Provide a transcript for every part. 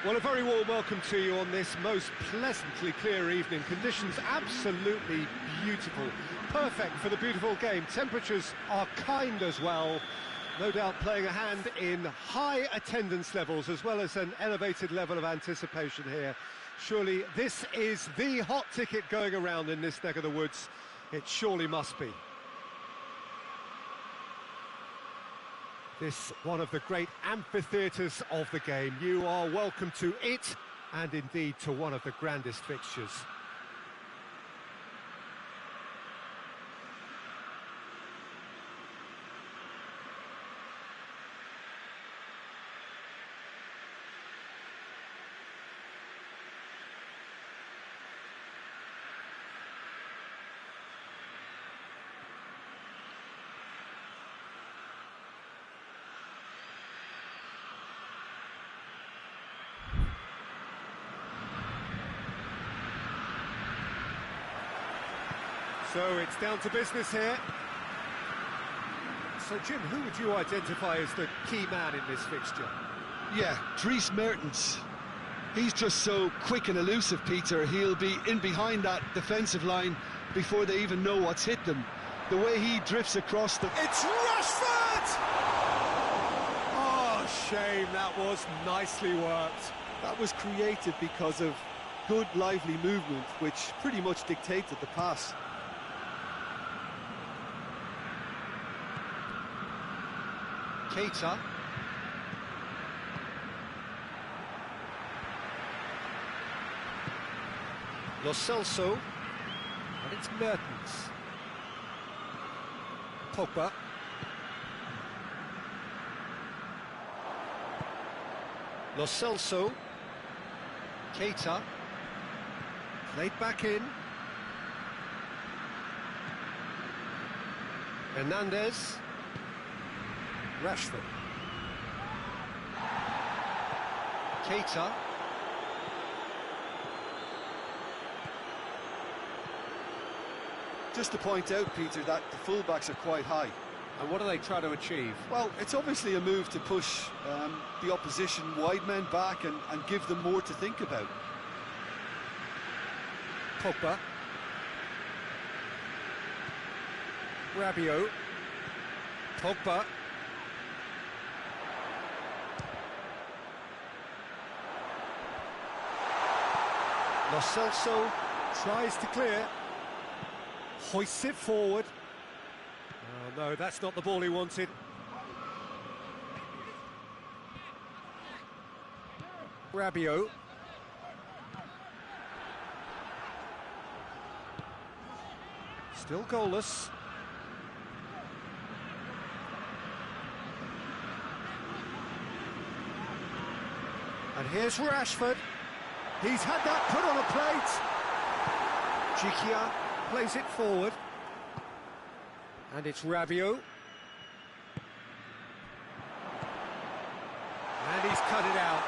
Well, a very warm welcome to you on this most pleasantly clear evening. Conditions absolutely beautiful. Perfect for the beautiful game. Temperatures are kind as well. No doubt playing a hand in high attendance levels as well as an elevated level of anticipation here. Surely this is the hot ticket going around in this neck of the woods. It surely must be. This one of the great amphitheatres of the game. You are welcome to it, and indeed to one of the grandest fixtures. So it's down to business here. So Jim, who would you identify as the key man in this fixture? Yeah, Dries Mertens. He's just so quick and elusive, Peter. He'll be in behind that defensive line before they even know what's hit them. The way he drifts across the... It's Rashford! Oh, shame, that was nicely worked. That was created because of good, lively movement, which pretty much dictated the pass. Keita. Lo Celso. And it's Mertens. Pogba. Lo Celso. Keita. Played back in. Hernandez. Rashford. Keita. Just to point out, Peter, that the fullbacks are quite high. And what are they trying to achieve? Well, it's obviously a move to push the opposition wide men back and give them more to think about. Pogba. Rabiot. Pogba. Lo Celso tries to clear, hoists it forward. Oh no, that's not the ball he wanted. Rabiot. Still goalless. And here's Rashford. He's had that put on a plate. Chiquia plays it forward. And it's Rabiot. And he's cut it out.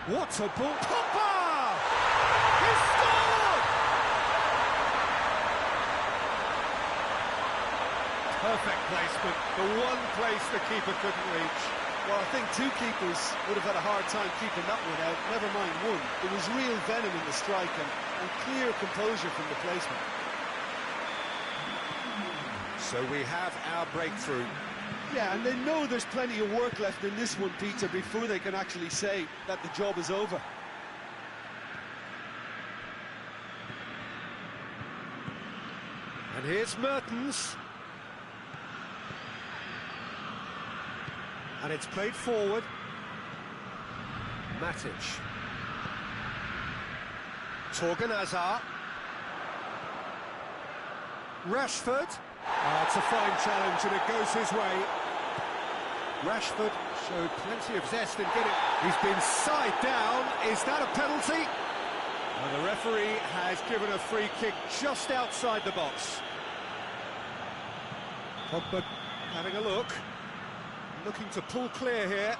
What a ball. Pogba! He scored! Perfect placement, the one place the keeper couldn't reach. Well, I think two keepers would have had a hard time keeping that one out, never mind one. There was real venom in the strike and clear composure from the placement. So we have our breakthrough. Yeah, and they know there's plenty of work left in this one, Peter, before they can actually say that the job is over. And here's Mertens. And it's played forward. Matic. Torgan Hazard. Rashford. Oh, it's a fine challenge and it goes his way. Rashford showed plenty of zest in getting... He's been side down. Is that a penalty? And the referee has given a free kick just outside the box. Pogba having a look. Looking to pull clear here.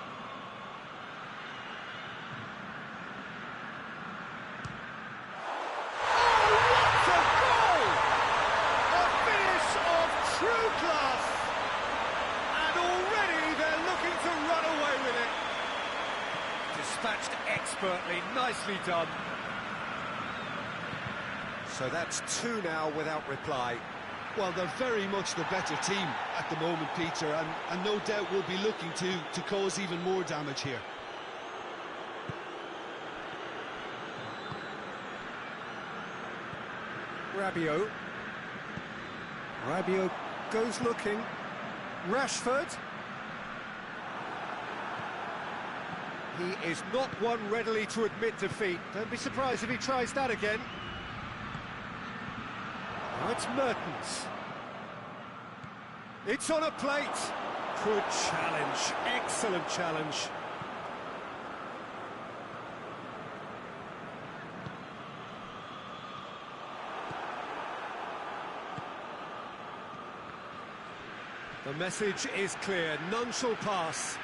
Oh, what a goal! A finish dispatched expertly, nicely done. So that's two now without reply. Well, they're very much the better team at the moment, Peter, and no doubt will be looking to cause even more damage here. Rabiot goes looking. Rashford. He is not one readily to admit defeat. Don't be surprised if he tries that again. Now it's Mertens. It's on a plate. Good challenge. Excellent challenge. The message is clear, none shall pass.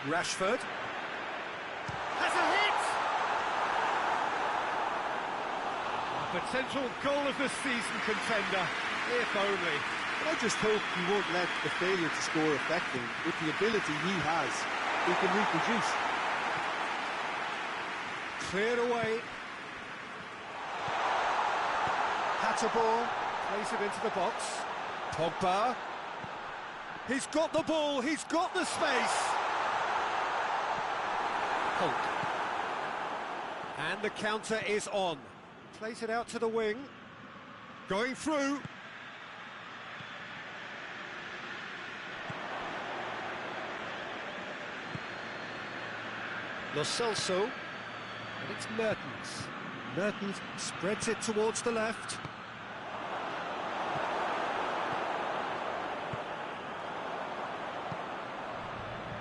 Rashford has a hit! A potential goal of the season contender, if only. But I just hope he won't let the failure to score affect him. With the ability he has, he can reproduce. Cleared away. Hatterball plays it into the box. Pogba. He's got the ball, he's got the space. Hulk. And the counter is on. Plays it out to the wing. Going through. Lo Celso. And it's Mertens. Mertens spreads it towards the left.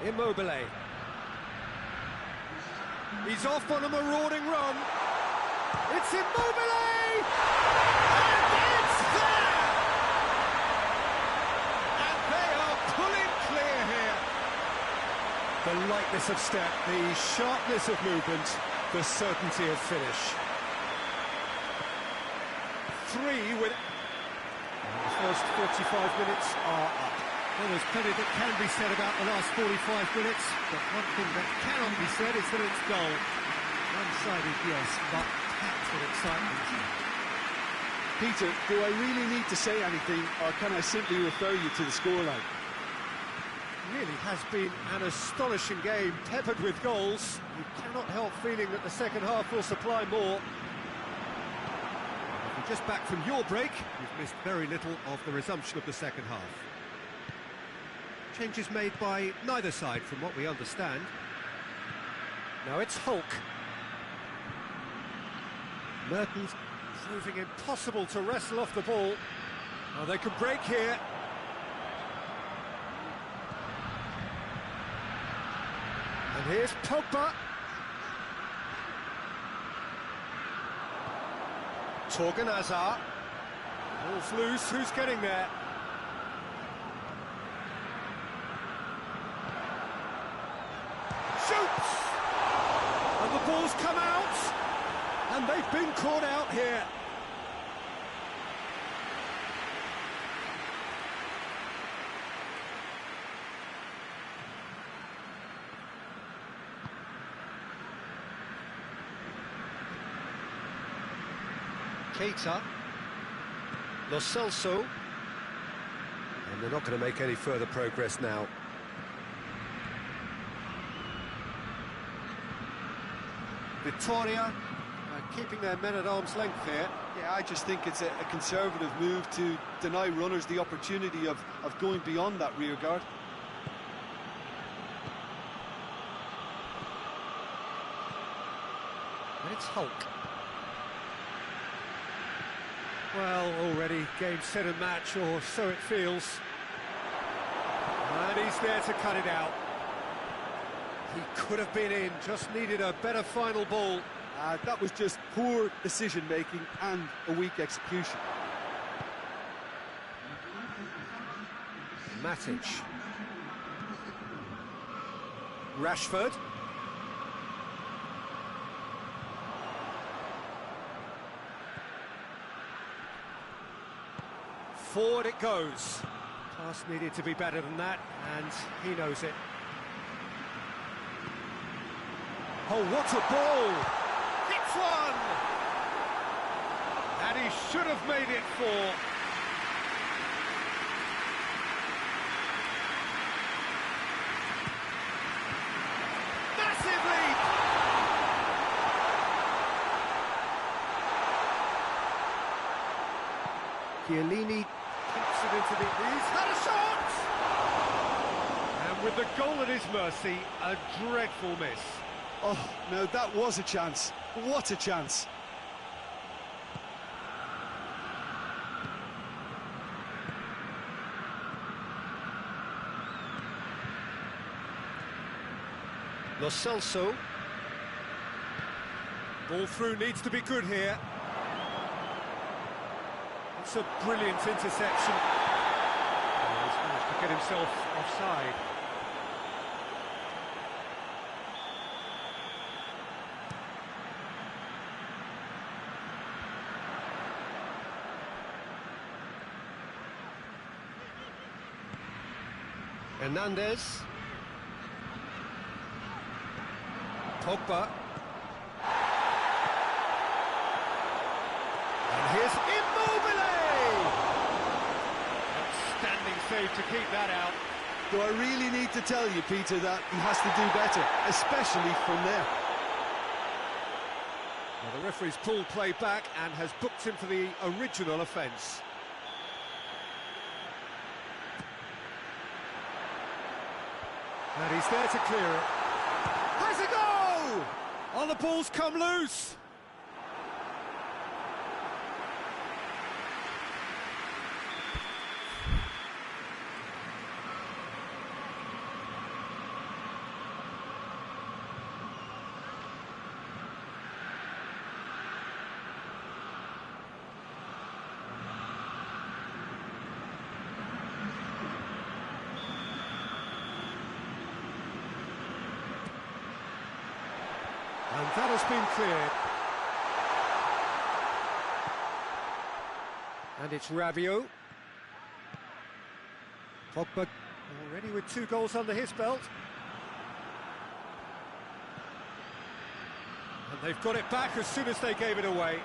Immobile. He's off on a marauding run. It's Immobile! And it's there! And they are pulling clear here. The lightness of step, the sharpness of movement, the certainty of finish. Three with... The first 45 minutes are up. Well, there's plenty that can be said about the last 45 minutes, but one thing that cannot be said is that it's dull. One-sided, yes, but packed with excitement. Peter, do I really need to say anything, or can I simply refer you to the scoreline? Really has been an astonishing game, peppered with goals. You cannot help feeling that the second half will supply more. If you're just back from your break, you've missed very little of the resumption of the second half. Changes made by neither side, from what we understand. Now it's Hulk. Mertens proving impossible to wrestle off the ball. Now they can break here. And here's Pogba. Torgan Hazard. Ball's loose, who's getting there? Shoots! And the ball's come out, and they've been caught out here. Keita, Lo Celso, and they're not going to make any further progress now. Victoria keeping their men at arm's length here. Yeah, I just think it's a conservative move to deny runners the opportunity of going beyond that rear guard. And it's Hulk. Well, already game, set and match, or so it feels. And he's there to cut it out. He could have been in, just needed a better final ball. That was just poor decision-making and a weak execution. Matic. Rashford. Forward it goes. Pass needed to be better than that, and he knows it. Oh, what a ball! Hits one! And he should have made it four. Massive lead! Chiellini keeps it into the... He's had a shot! And with the goal at his mercy, a dreadful miss. Oh, no, that was a chance. What a chance. Lo Celso. Ball through needs to be good here. It's a brilliant interception. Oh, he's managed to get himself offside. Hernandez. Pogba. And here's Immobile! Outstanding save to keep that out. Do I really need to tell you, Peter, that he has to do better, especially from there? Well, the referee's pulled play back and has booked him for the original offence. And he's there to clear it. Has a go! Oh, the ball's come loose! And that has been cleared. And it's Rabiot. Pogba already with 2 goals under his belt. And they've got it back as soon as they gave it away.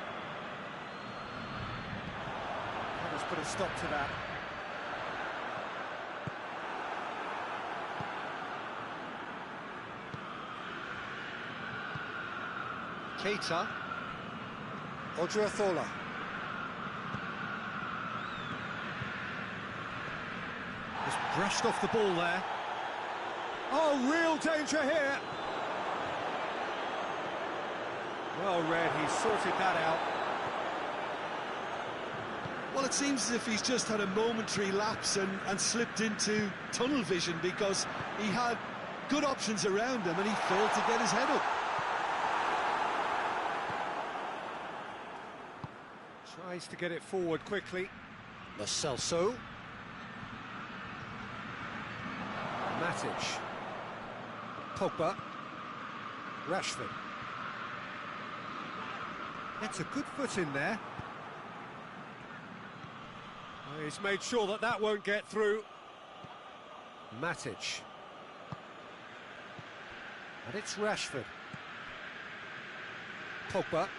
That has put a stop to that. Keita. Odriozola. Just brushed off the ball there. Oh, real danger here. Well read, he sorted that out. Well, it seems as if he's just had a momentary lapse and slipped into tunnel vision, because he had good options around him and he failed to get his head up. Tries to get it forward quickly. Lo Celso. Matic. Pogba. Rashford. That's a good foot in there. Well, he's made sure that that won't get through. Matic. And it's Rashford. Pogba.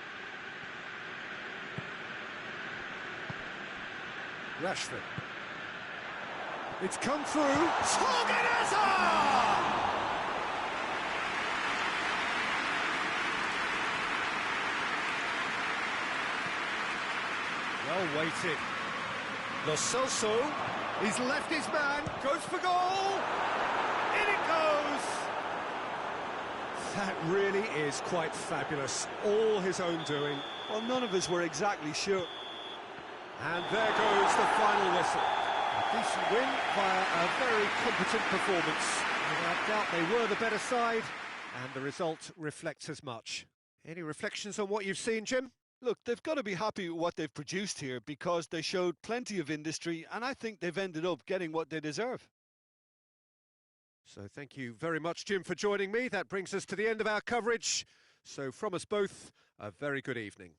Rashford. It's come through. Torganeza! Well weighted. Lo Celso. He's left his man. Goes for goal. In it goes. That really is quite fabulous. All his own doing. Well, none of us were exactly sure. And there goes the final whistle. A decent win via a very competent performance. Without doubt they were the better side, and the result reflects as much. Any reflections on what you've seen, Jim? Look, they've got to be happy with what they've produced here, because they showed plenty of industry, and I think they've ended up getting what they deserve. So thank you very much, Jim, for joining me. That brings us to the end of our coverage. So from us both, a very good evening.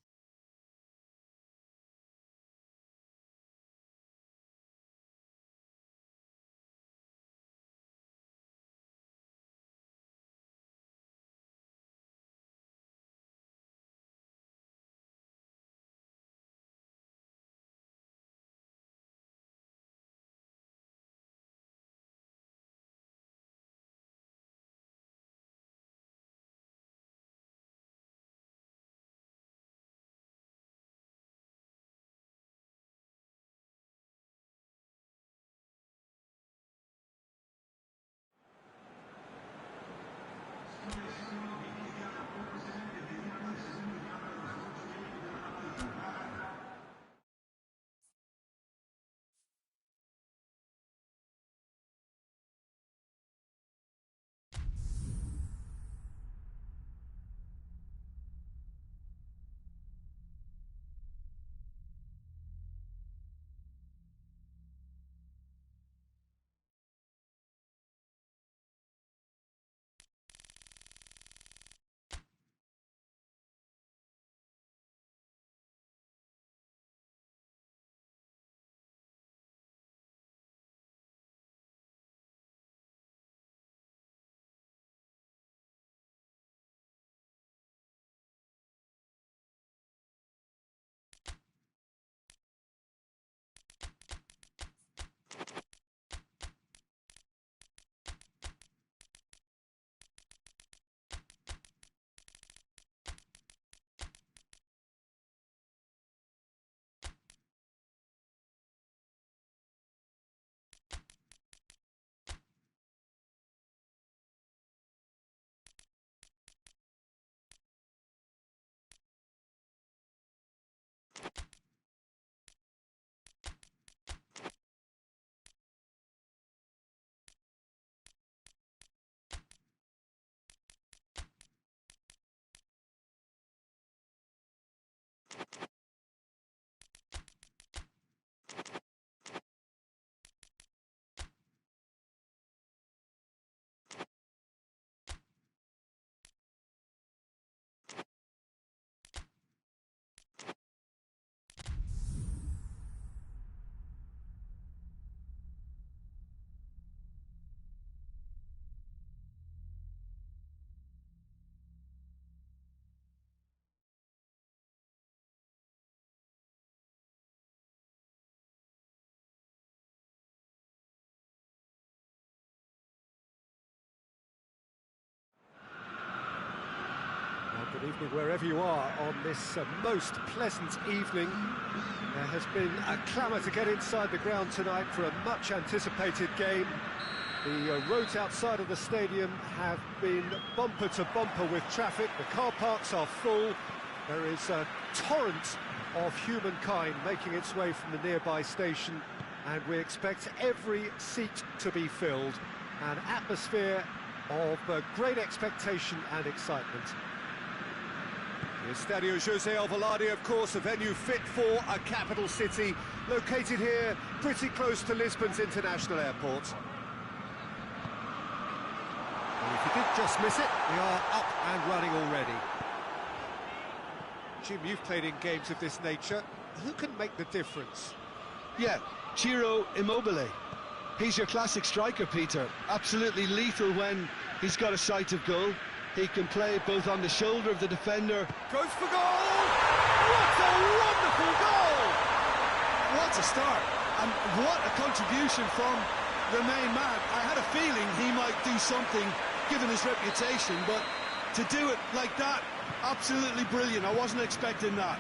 Good evening wherever you are on this most pleasant evening. There has been a clamour to get inside the ground tonight for a much anticipated game. The roads outside of the stadium have been bumper to bumper with traffic. The car parks are full. There is a torrent of humankind making its way from the nearby station, and we expect every seat to be filled. An atmosphere of great expectation and excitement. The Estadio José Alvalade, of course, a venue fit for a capital city, located here pretty close to Lisbon's international airport. And if you did just miss it, we are up and running already. Jim, you've played in games of this nature. Who can make the difference? Yeah, Ciro Immobile. He's your classic striker, Peter. Absolutely lethal when he's got a sight of goal. He can play both on the shoulder of the defender. Goes for goal! What a wonderful goal! What a start, and what a contribution from the main man. I had a feeling he might do something, given his reputation, but to do it like that, absolutely brilliant. I wasn't expecting that.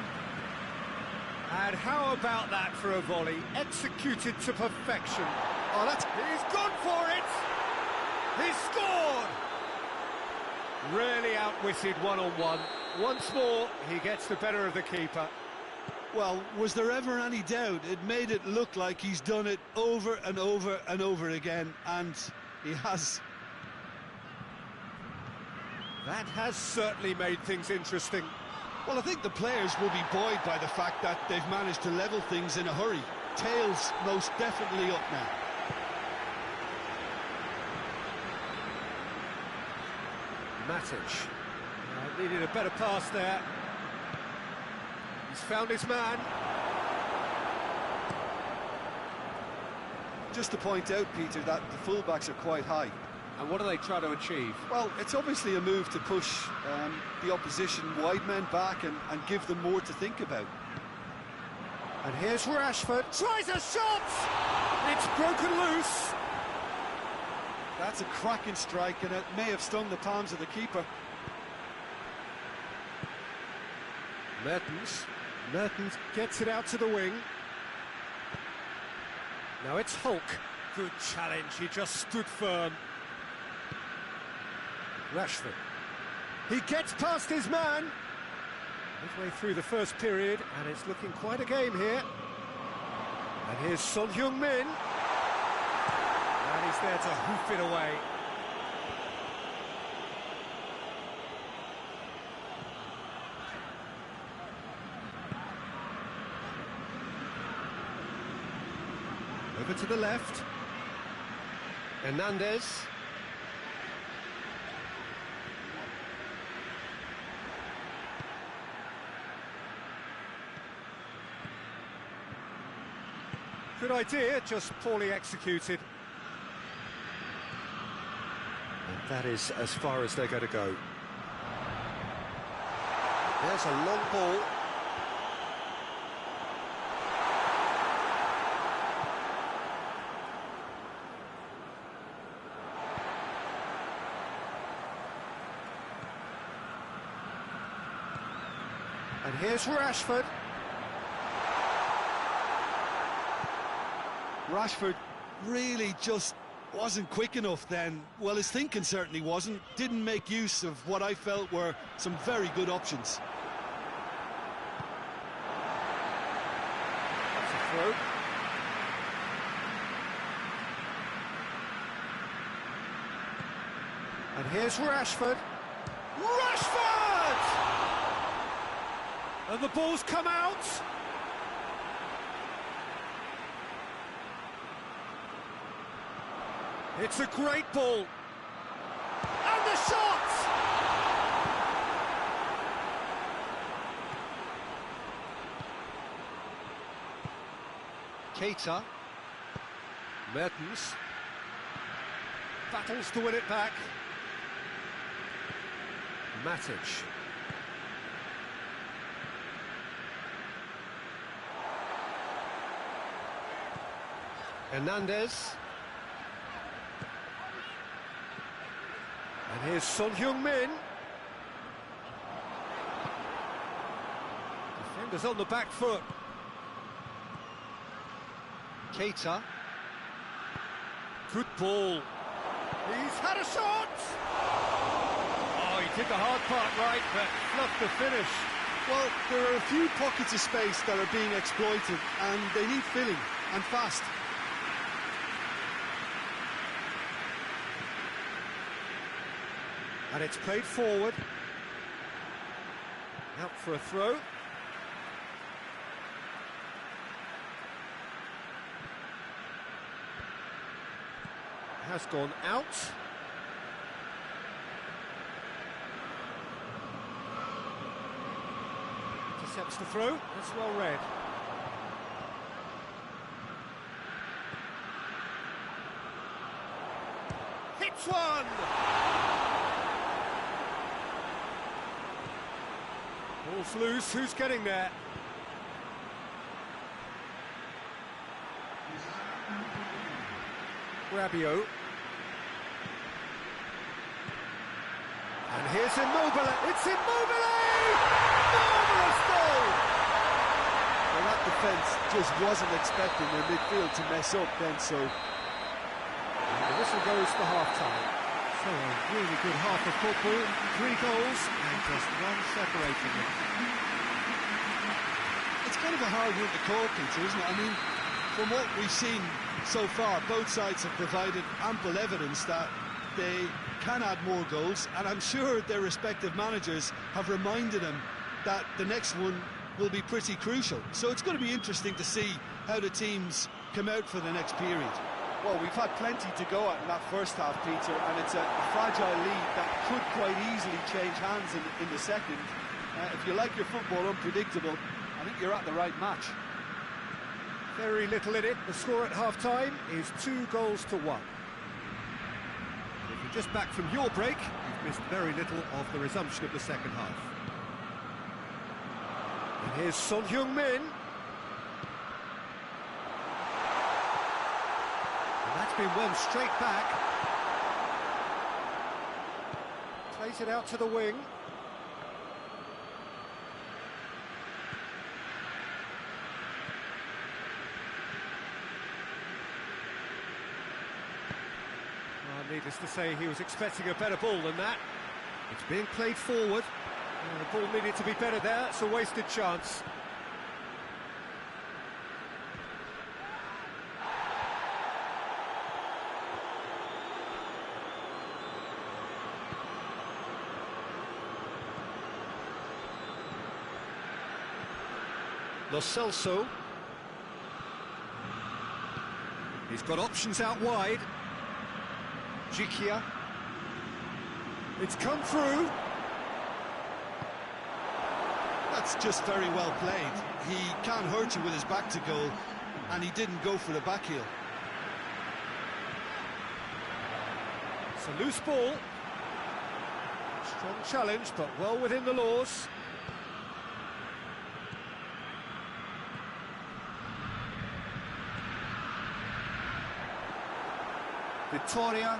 And how about that for a volley? Executed to perfection. Oh, he's gone for it! He's scored! Really outwitted one-on-one. Once more, he gets the better of the keeper. Well, was there ever any doubt? It made it look like he's done it over and over and over again, and he has. That has certainly made things interesting. Well, I think the players will be buoyed by the fact that they've managed to level things in a hurry. Tails most definitely up now. Matic. Needed a better pass there. He's found his man. Just to point out, Peter, that the fullbacks are quite high. And what do they try to achieve? Well, it's obviously a move to push the opposition wide men back and give them more to think about. And here's Rashford. Tries a shot! It's broken loose. That's a cracking strike, and it may have stung the palms of the keeper. Mertens gets it out to the wing. Now it's Hulk. Good challenge, he just stood firm. Rashford. He gets past his man. Midway through the first period, and it's looking quite a game here. And here's Son Heung-min. And he's there to hoof it away. Over to the left. Hernandez. Good idea, just poorly executed. And that is as far as they're going to go. There's a long ball. And here's Rashford. Rashford really just wasn't quick enough then. Well, his thinking certainly wasn't. Didn't make use of what I felt were some very good options. That's a throw. And here's Rashford. Rashford! And the ball's come out. It's a great ball. And the shot! Keita. Mertens. Battles to win it back. Matic. Hernandez. And here's Son Heung-min. Defenders on the back foot. Keita. Good ball. He's had a shot! Oh, he did the hard part right, but fluffed the finish. Well, there are a few pockets of space that are being exploited, and they need filling, and fast. And it's played forward. Out for a throw. Has gone out. Intercepts the throw. That's well read. Hits one! Ball's loose. Who's getting there? Rabiot. And here's Immobile. It's Immobile! Marvellous goal! Well, that defence just wasn't expecting their midfield to mess up then, so... And the whistle goes for half-time. So a really good half of football. 3 goals and just one separating them. It's kind of a hard one to call, Peter, isn't it? I mean, from what we've seen so far, both sides have provided ample evidence that they can add more goals, and I'm sure their respective managers have reminded them that the next one will be pretty crucial. So it's going to be interesting to see how the teams come out for the next period. Well, we've had plenty to go at in that first half, Peter, and it's a fragile lead that could quite easily change hands in the second. If you like your football unpredictable, I think you're at the right match. Very little in it. The score at half-time is 2 goals to 1. If you're just back from your break, you've missed very little of the resumption of the second half. And here's Son Heung-min. And that's been won straight back. Plays it out to the wing. Needless to say, he was expecting a better ball than that. It's being played forward. The ball needed to be better there. It's a wasted chance. Lo Celso. He's got options out wide. Jikia. It's come through. That's just very well played. He can't hurt you with his back to goal, and he didn't go for the back heel. It's a loose ball. Strong challenge, but well within the laws. Victoria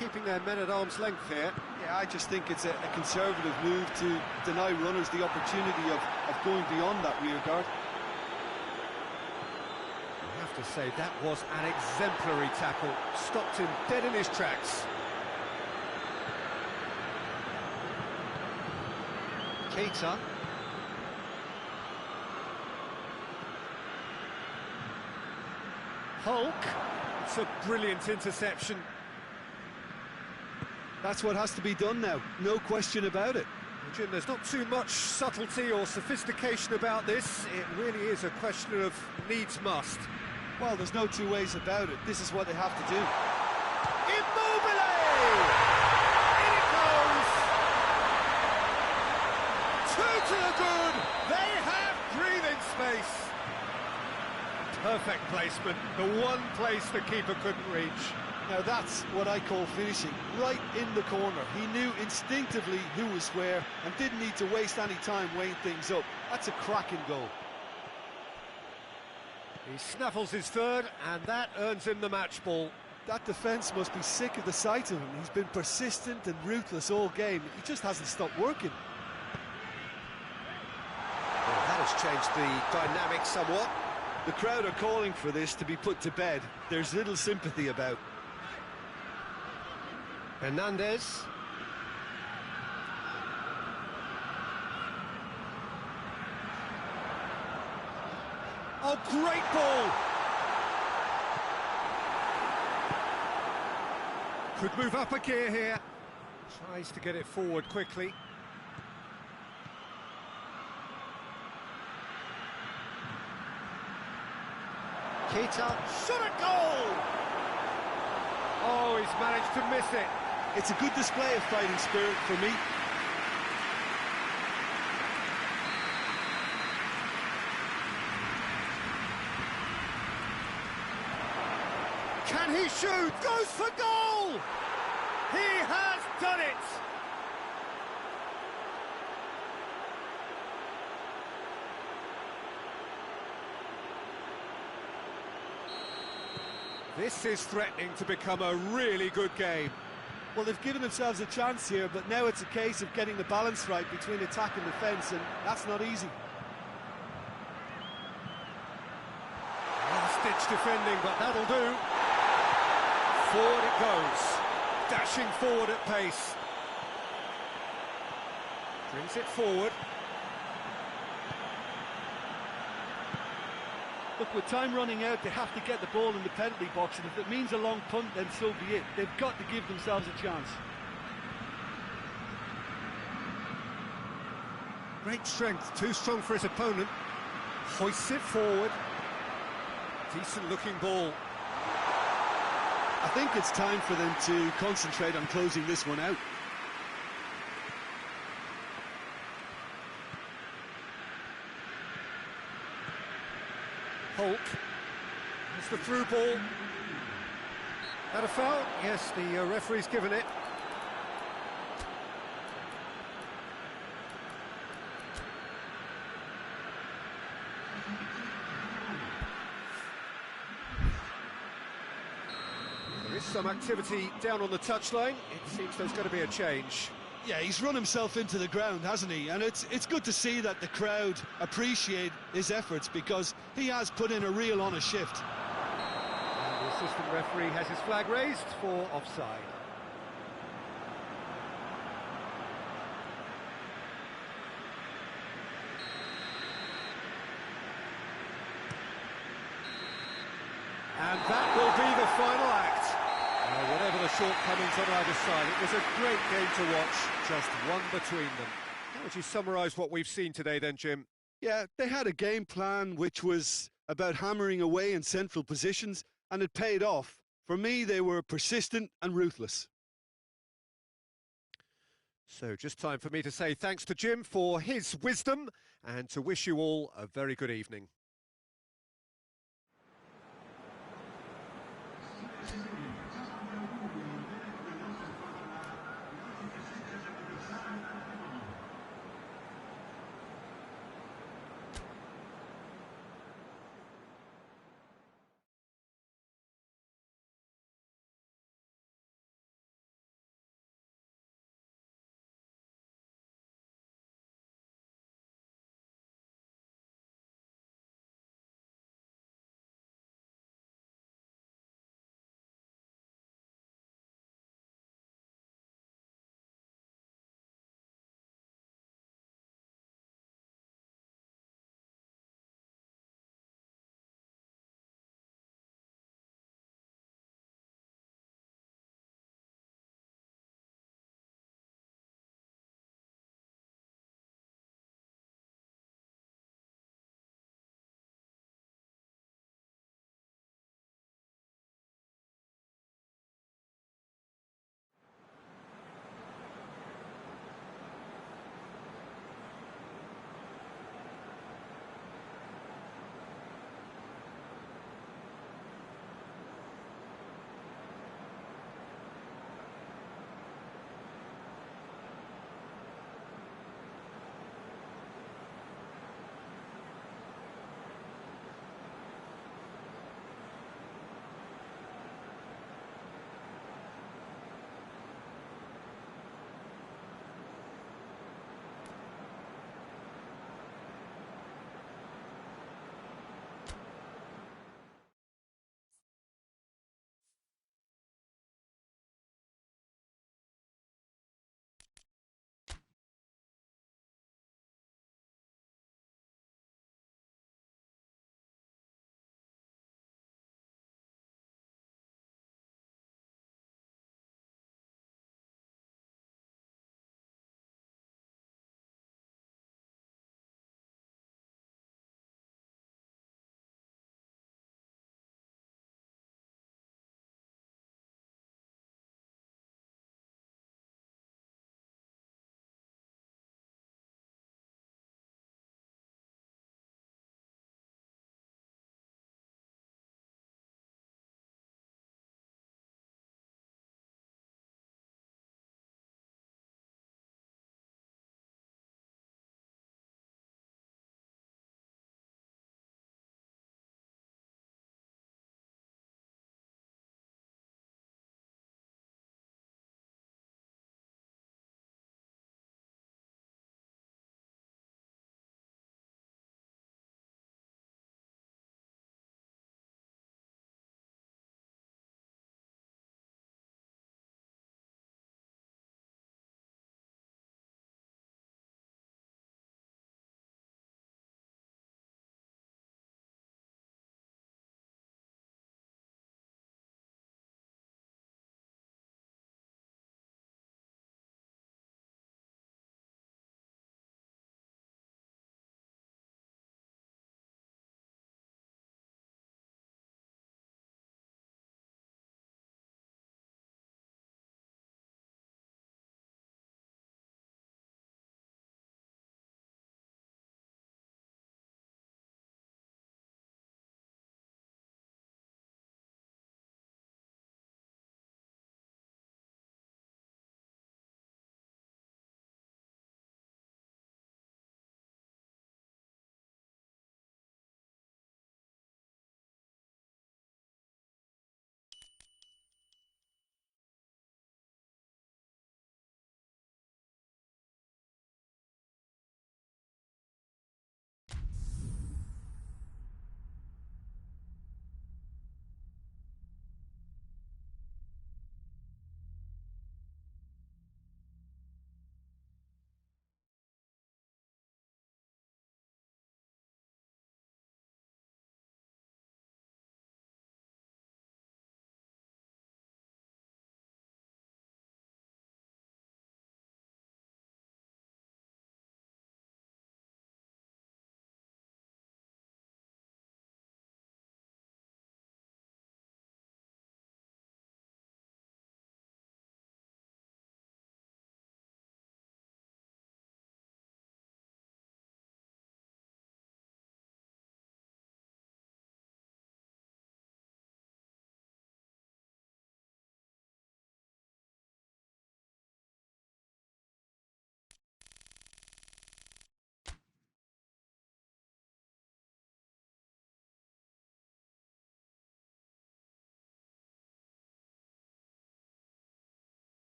keeping their men at arm's length here. Yeah, I just think it's a conservative move to deny runners the opportunity of going beyond that rear guard. I have to say, that was an exemplary tackle. Stopped him dead in his tracks. Keita. Hulk. It's a brilliant interception. That's what has to be done now, no question about it. Well, Jim, there's not too much subtlety or sophistication about this. It really is a question of needs must. Well, there's no two ways about it. This is what they have to do. Immobile! In it goes! 2 to the good! They have breathing space! Perfect placement, the one place the keeper couldn't reach. Now that's what I call finishing, right in the corner. He knew instinctively who was where and didn't need to waste any time weighing things up. That's a cracking goal. He snaffles his third, and that earns him the match ball. That defence must be sick of the sight of him. He's been persistent and ruthless all game. He just hasn't stopped working. Well, that does change the dynamic somewhat. The crowd are calling for this to be put to bed. There's little sympathy about. Hernandez. Oh, great ball! Could move up a gear here. Tries to get it forward quickly. Keita, shot a goal! Oh, he's managed to miss it. It's a good display of fighting spirit for me. Can he shoot? Goes for goal! He has done it! This is threatening to become a really good game. Well, they've given themselves a chance here, but now it's a case of getting the balance right between attack and defence, and that's not easy. Last-ditch defending, but that'll do. Forward it goes, dashing forward at pace. Brings it forward. Look, with time running out, they have to get the ball in the penalty box, and if it means a long punt, then so be it. They've got to give themselves a chance. Great strength, too strong for his opponent. Hoists it forward. Decent-looking ball. I think it's time for them to concentrate on closing this one out. Holt. It's the through ball. That a foul? Yes, the referee's given it. There is some activity down on the touchline. It seems there's going to be a change. Yeah, he's run himself into the ground, hasn't he? And it's good to see that the crowd appreciate his efforts, because he has put in a real honest shift. And the assistant referee has his flag raised for offside. And that will be the final act. Whatever the shortcomings on either side, it was a great game to watch, just one between them. How would you summarise what we've seen today then, Jim? Yeah, they had a game plan which was about hammering away in central positions, and it paid off. For me, they were persistent and ruthless. So just time for me to say thanks to Jim for his wisdom, and to wish you all a very good evening.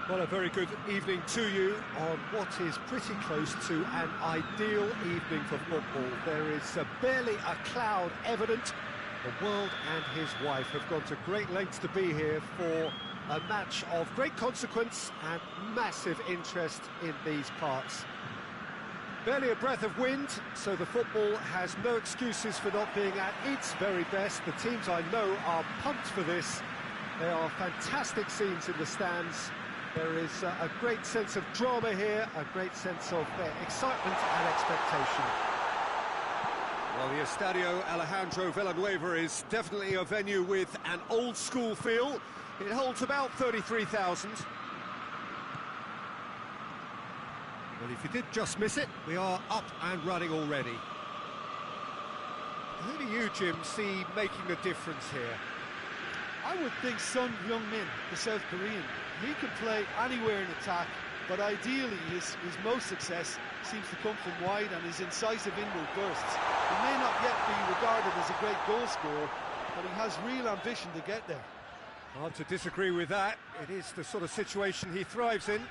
Well, a very good evening to you on what is pretty close to an ideal evening for football. There is barely a cloud evident. The world and his wife have gone to great lengths to be here for a match of great consequence and massive interest in these parts. Barely a breath of wind, so the football has no excuses for not being at its very best. The teams I know are pumped for this. There are fantastic scenes in the stands. There is a great sense of drama here, a great sense of excitement and expectation. Well, the Estadio Alejandro Villanueva is definitely a venue with an old-school feel. It holds about 33,000. Well, if you did just miss it, we are up and running already. Who do you, Jim, see making a difference here? I would think Son Heung-min, the South Korean. He can play anywhere in attack, but ideally his most success seems to come from wide and his incisive inward bursts. He may not yet be regarded as a great goal scorer, but he has real ambition to get there. Hard to disagree with that. It is the sort of situation he thrives in.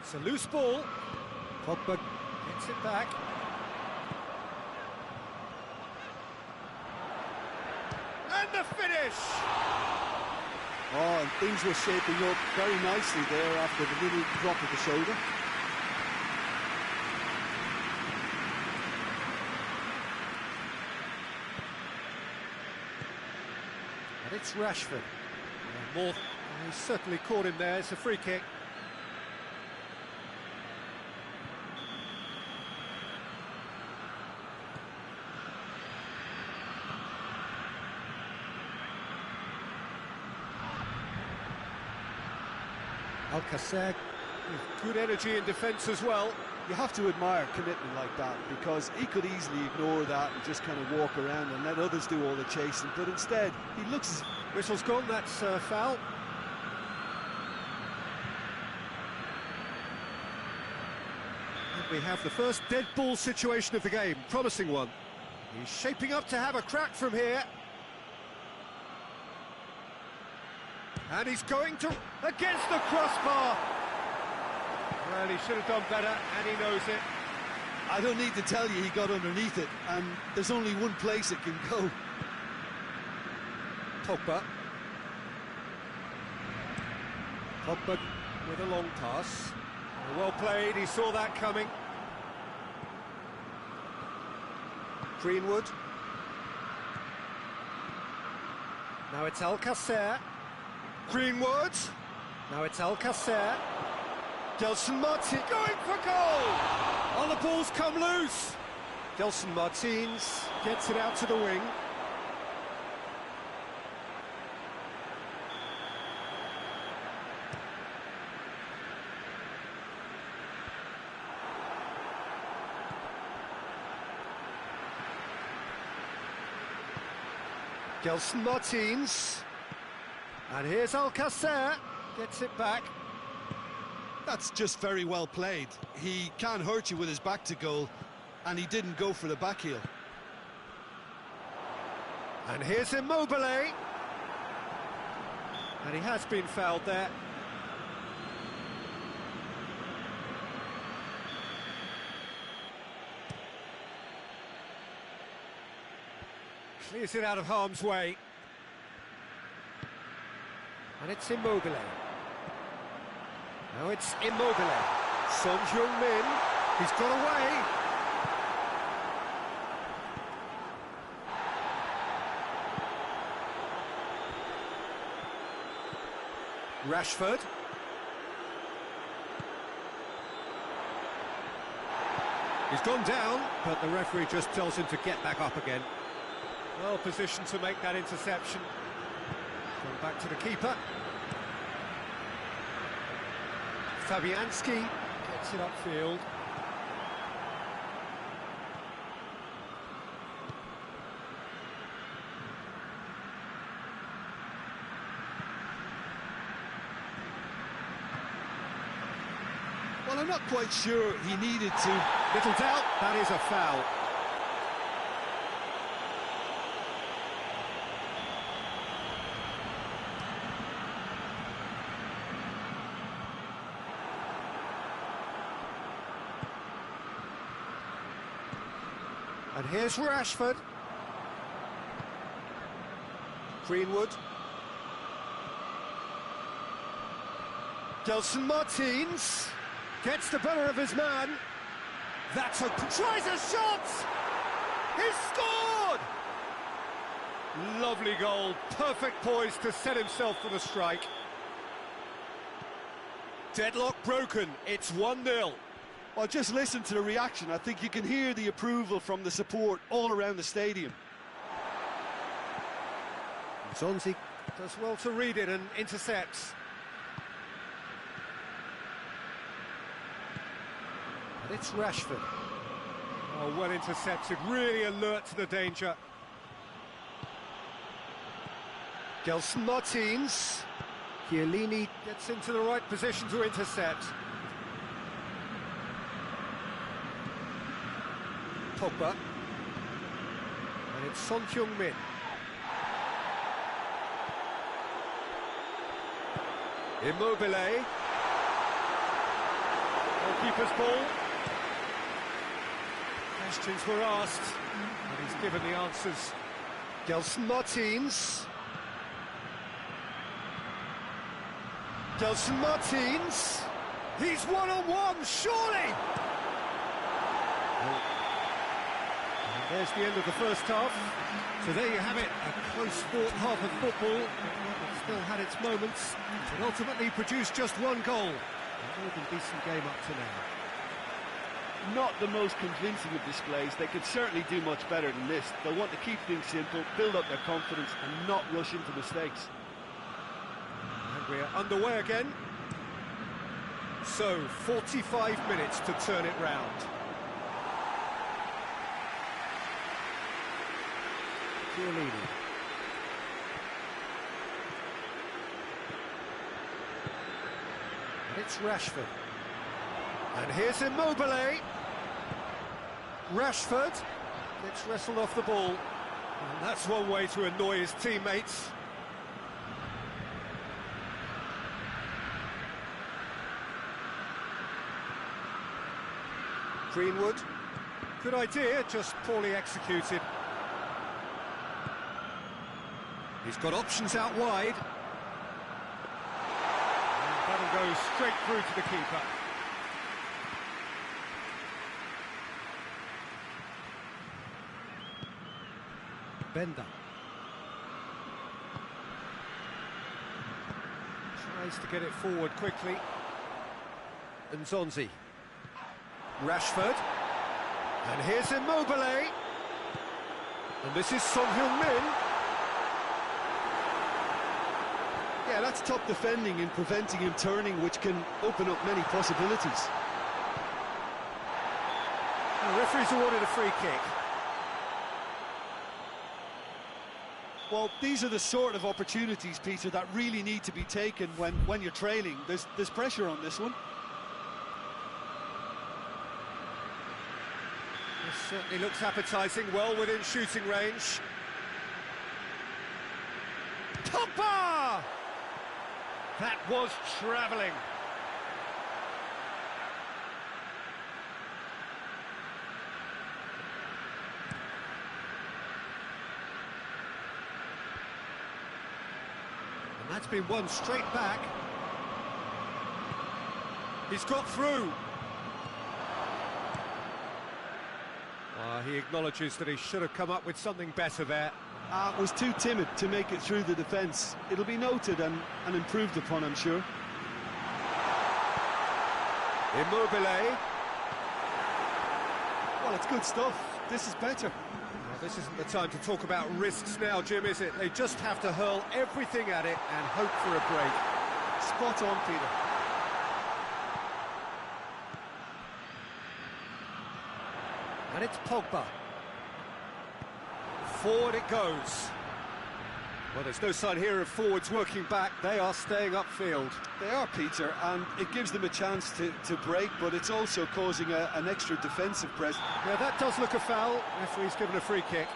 It's a loose ball. Pogba gets it back. And the finish! Oh, and things were shaping up very nicely there after the little drop of the shoulder. And it's Rashford. He certainly caught him there. It's a free kick. Alcacer with good energy in defence as well. You have to admire commitment like that, because he could easily ignore that and just kind of walk around and let others do all the chasing, but instead he looks... Whistle's gone, that's foul. And we have the first dead ball situation of the game, promising one. He's shaping up to have a crack from here. And he's going to... against the crossbar! Well, he should have done better, and he knows it. I don't need to tell you he got underneath it, and there's only one place it can go. Pogba. Pogba with a long pass. Well played, he saw that coming. Greenwood. Now it's Alcacer. Greenwood. Now it's Alcacer. Gelson Martins going for goal! Oh, the ball's come loose. Gelson Martins gets it out to the wing. Gelson Martins. And here's Alcacer, gets it back. That's just very well played. He can't hurt you with his back to goal, and he didn't go for the back heel. And here's Immobile. And he has been fouled there. Clears it out of harm's way. And it's Immobile. Now it's Immobile. Son Heung-min. He's got away. Rashford. He's gone down, but the referee just tells him to get back up again. Well positioned to make that interception. Going back to the keeper. Fabianski gets it upfield. Well, I'm not quite sure he needed to. Little doubt, that is a foul. And here's Rashford. Greenwood. Gelson Martins gets the better of his man. That's a... tries a shot! He's scored! Lovely goal, perfect poise to set himself for the strike. Deadlock broken, it's 1-0. Well, just listen to the reaction. I think you can hear the approval from the support all around the stadium. Zonzi does well to read it and intercepts. And it's Rashford. Oh, well intercepted, really alert to the danger. Gelson Martins. Chiellini gets into the right position to intercept. Pogba. And it's Son Heung-min. Immobile. Goalkeeper's ball. Questions were asked, and he's given the answers. Gelson Martins. Gelson Martins. He's one-on-one, surely! And there's the end of the first half. So there you have it, a close-fought half of football. It still had its moments, but ultimately produced just one goal. A more than decent game up to now. Not the most convincing of displays. They could certainly do much better than this. They'll want to keep things simple, build up their confidence and not rush into mistakes. And we are underway again. So, 45 minutes to turn it round. Chiellini. And it's Rashford. And here's Immobile. Rashford gets wrestled off the ball. And that's one way to annoy his teammates. Greenwood. Good idea, just poorly executed. He's got options out wide. And that'll go straight through to the keeper. Bender. Tries to get it forward quickly. And Zonzi. Rashford. And here's Immobile. And this is Son Heung-min. Yeah, that's top defending in preventing him turning, which can open up many possibilities. The referee's awarded a free kick. Well, these are the sort of opportunities, Peter, that really need to be taken when you're trailing. There's pressure on this one. This certainly looks appetising, well within shooting range. Pogba! That was travelling. And that's been won straight back. He's got through. He acknowledges that he should have come up with something better there. Was too timid to make it through the defence. It'll be noted and improved upon, I'm sure. Immobile. Well, it's good stuff. This is better. Well, this isn't the time to talk about risks now, Jim, is it? They just have to hurl everything at it and hope for a break. Spot on, Peter. And it's Pogba. Forward it goes. Well, there's no sign here of forwards working back. They are staying upfield. They are, Peter, and it gives them a chance to break, but it's also causing an extra defensive press. Yeah, that does look a foul. Referee's given a free kick.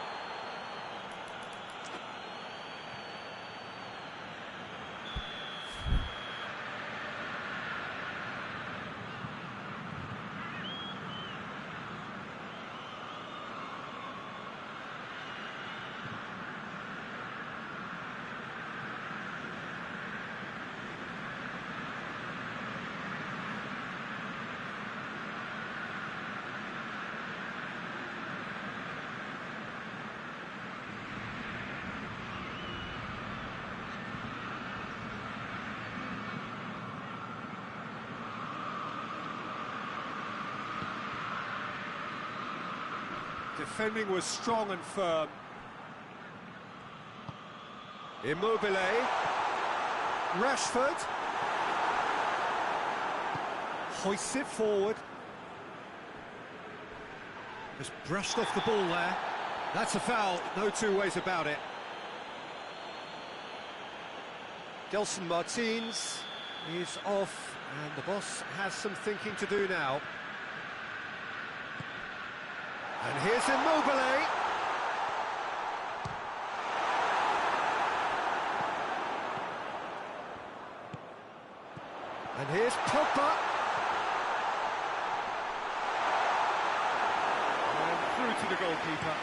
Defending was strong and firm. Immobile. Rashford. Hoists it forward. Just brushed off the ball there. That's a foul, no two ways about it. Gelson Martins is off, and the boss has some thinking to do now. And here's Immobile. And here's Pogba. And through to the goalkeeper.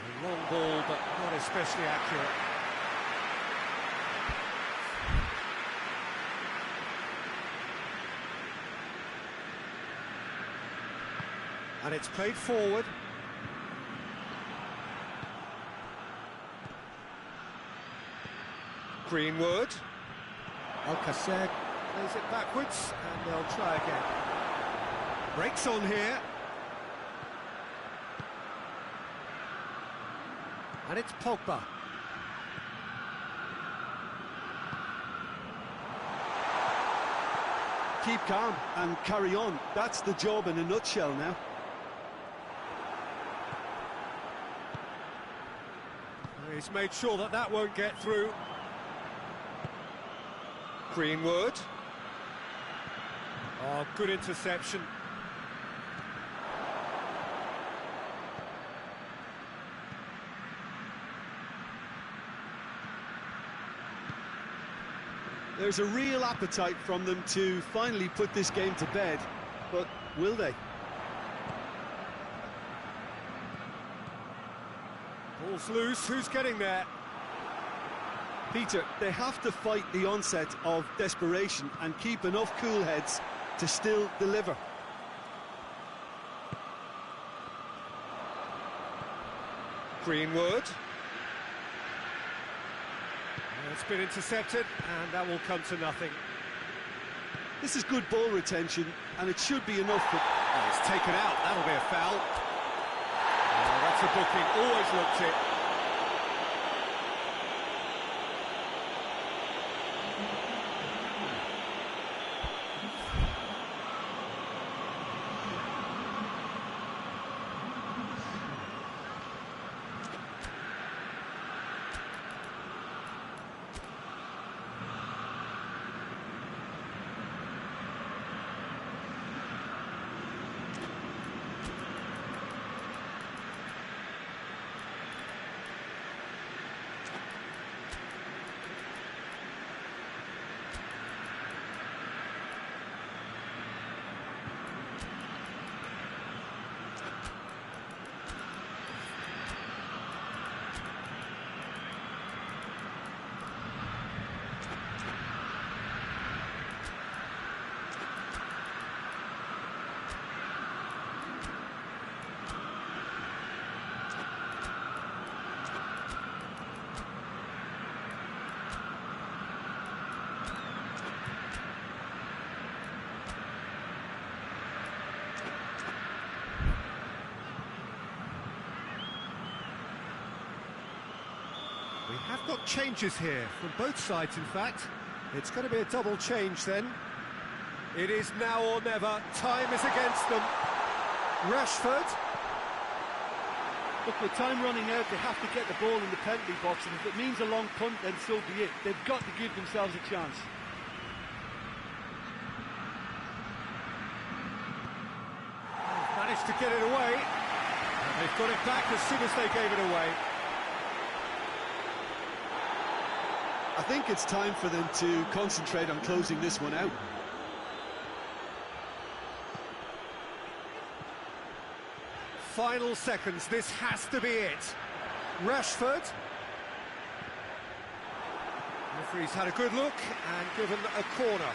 A long ball, but not especially accurate. And it's played forward. Greenwood. Alcacer plays it backwards, and they'll try again. Breaks on here. And it's Pogba. Keep calm and carry on. That's the job in a nutshell now. He's made sure that that won't get through. Greenwood. Oh, good interception. There's a real appetite from them to finally put this game to bed, but will they? Ball's loose, who's getting there? Peter, they have to fight the onset of desperation and keep enough cool heads to still deliver. Greenwood. It's been intercepted, and that will come to nothing. This is good ball retention, and it should be enough. Oh, it's taken out, that'll be a foul. Oh, that's a booking, always looked it. We have got changes here, from both sides in fact. It's going to be a double change then. It is now or never, time is against them. Rashford. Look, with time running out, they have to get the ball in the penalty box, and if it means a long punt, then so be it. They've got to give themselves a chance. They've managed to get it away. And they've got it back as soon as they gave it away. I think it's time for them to concentrate on closing this one out. Final seconds, this has to be it. Rashford. Referee's had a good look and given a corner.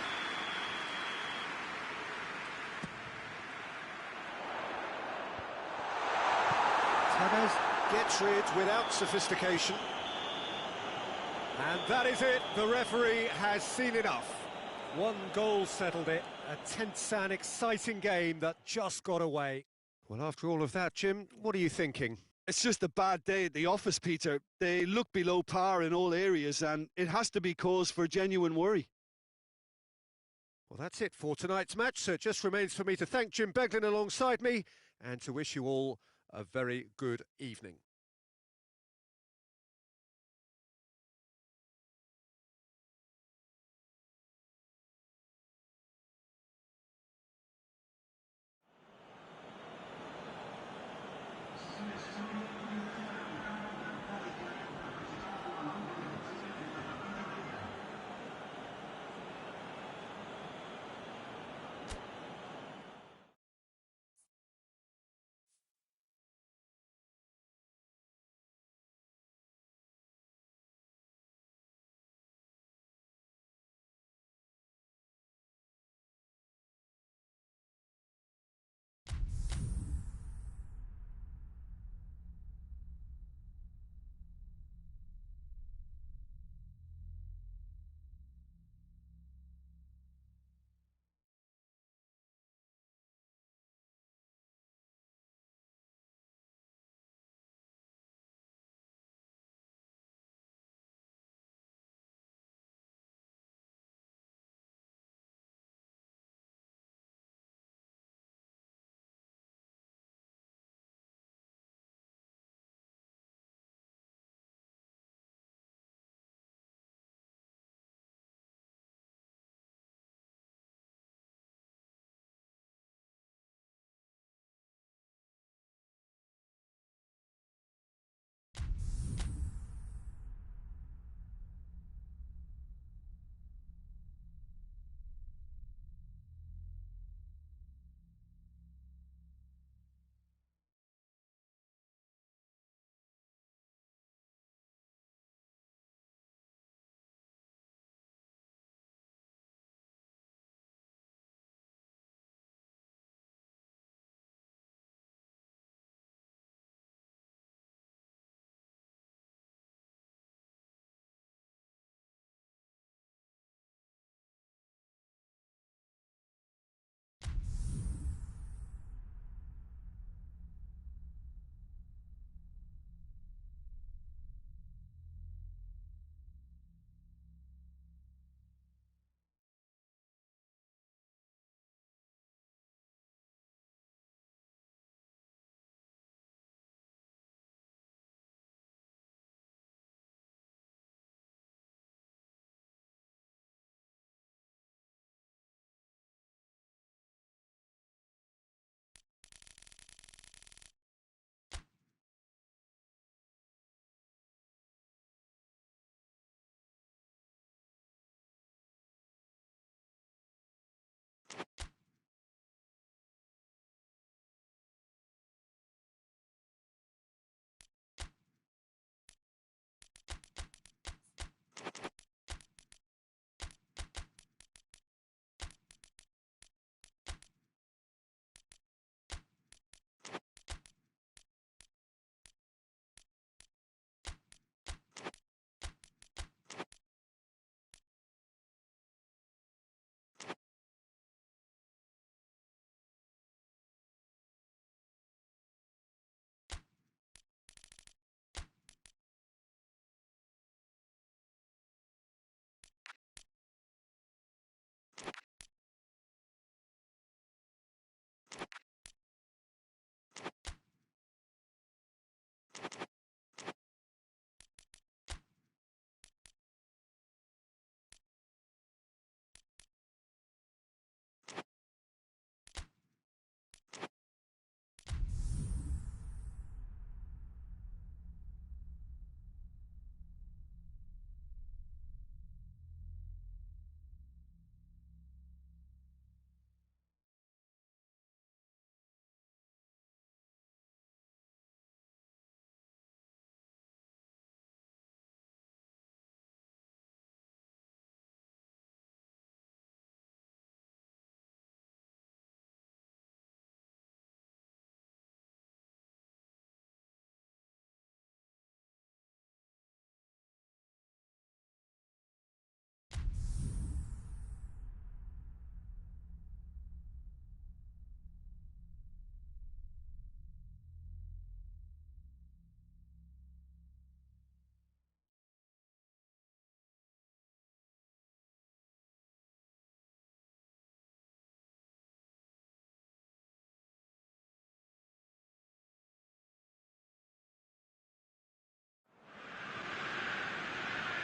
Tevez gets rid without sophistication. And that is it, the referee has seen enough. One goal settled it. A tense and exciting game that just got away. Well, after all of that, Jim, what are you thinking? It's just a bad day at the office, Peter. They look below par in all areas, and it has to be cause for genuine worry. Well, that's it for tonight's match, so it just remains for me to thank Jim Beglin alongside me and to wish you all a very good evening.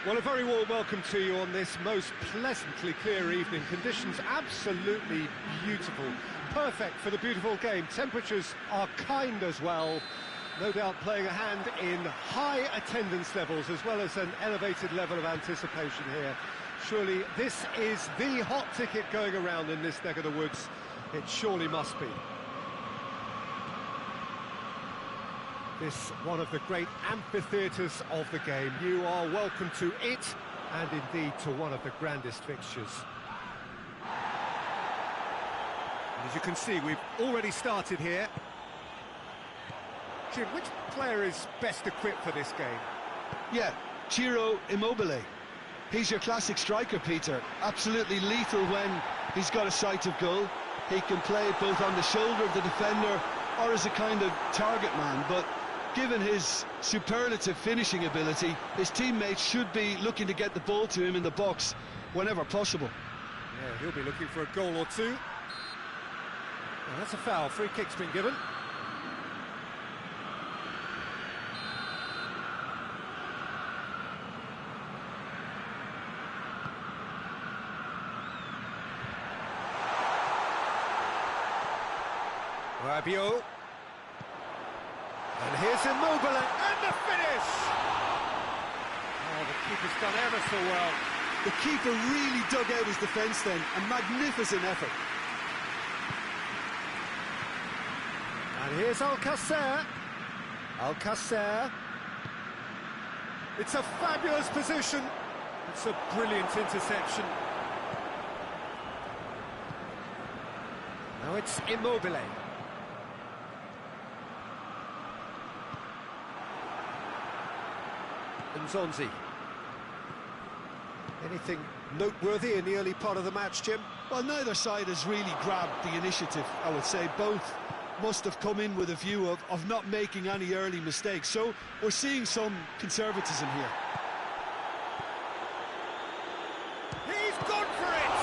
Well, a very warm welcome to you on this most pleasantly clear evening. Conditions absolutely beautiful. Perfect for the beautiful game. Temperatures are kind as well. No doubt playing a hand in high attendance levels as well as an elevated level of anticipation here. Surely this is the hot ticket going around in this neck of the woods. It surely must be. This one of the great amphitheatres of the game. You are welcome to it, and indeed to one of the grandest fixtures. And as you can see, we've already started here. Jim, which player is best equipped for this game? Yeah, Ciro Immobile. He's your classic striker, Peter. Absolutely lethal when he's got a sight of goal. He can play both on the shoulder of the defender or as a kind of target man, but given his superlative finishing ability, his teammates should be looking to get the ball to him in the box whenever possible. Yeah, he'll be looking for a goal or two. Well, that's a foul. Free kick's been given. Rabiot. And here's Immobile, and the finish! Oh, the keeper's done ever so well. The keeper really dug out his defence then, a magnificent effort. And here's Alcacer. Alcacer. It's a fabulous position. It's a brilliant interception. Now it's Immobile. Zonzi. Anything noteworthy in the early part of the match, Jim? Well, neither side has really grabbed the initiative, I would say. Both must have come in with a view of not making any early mistakes. So we're seeing some conservatism here. He's gone for it!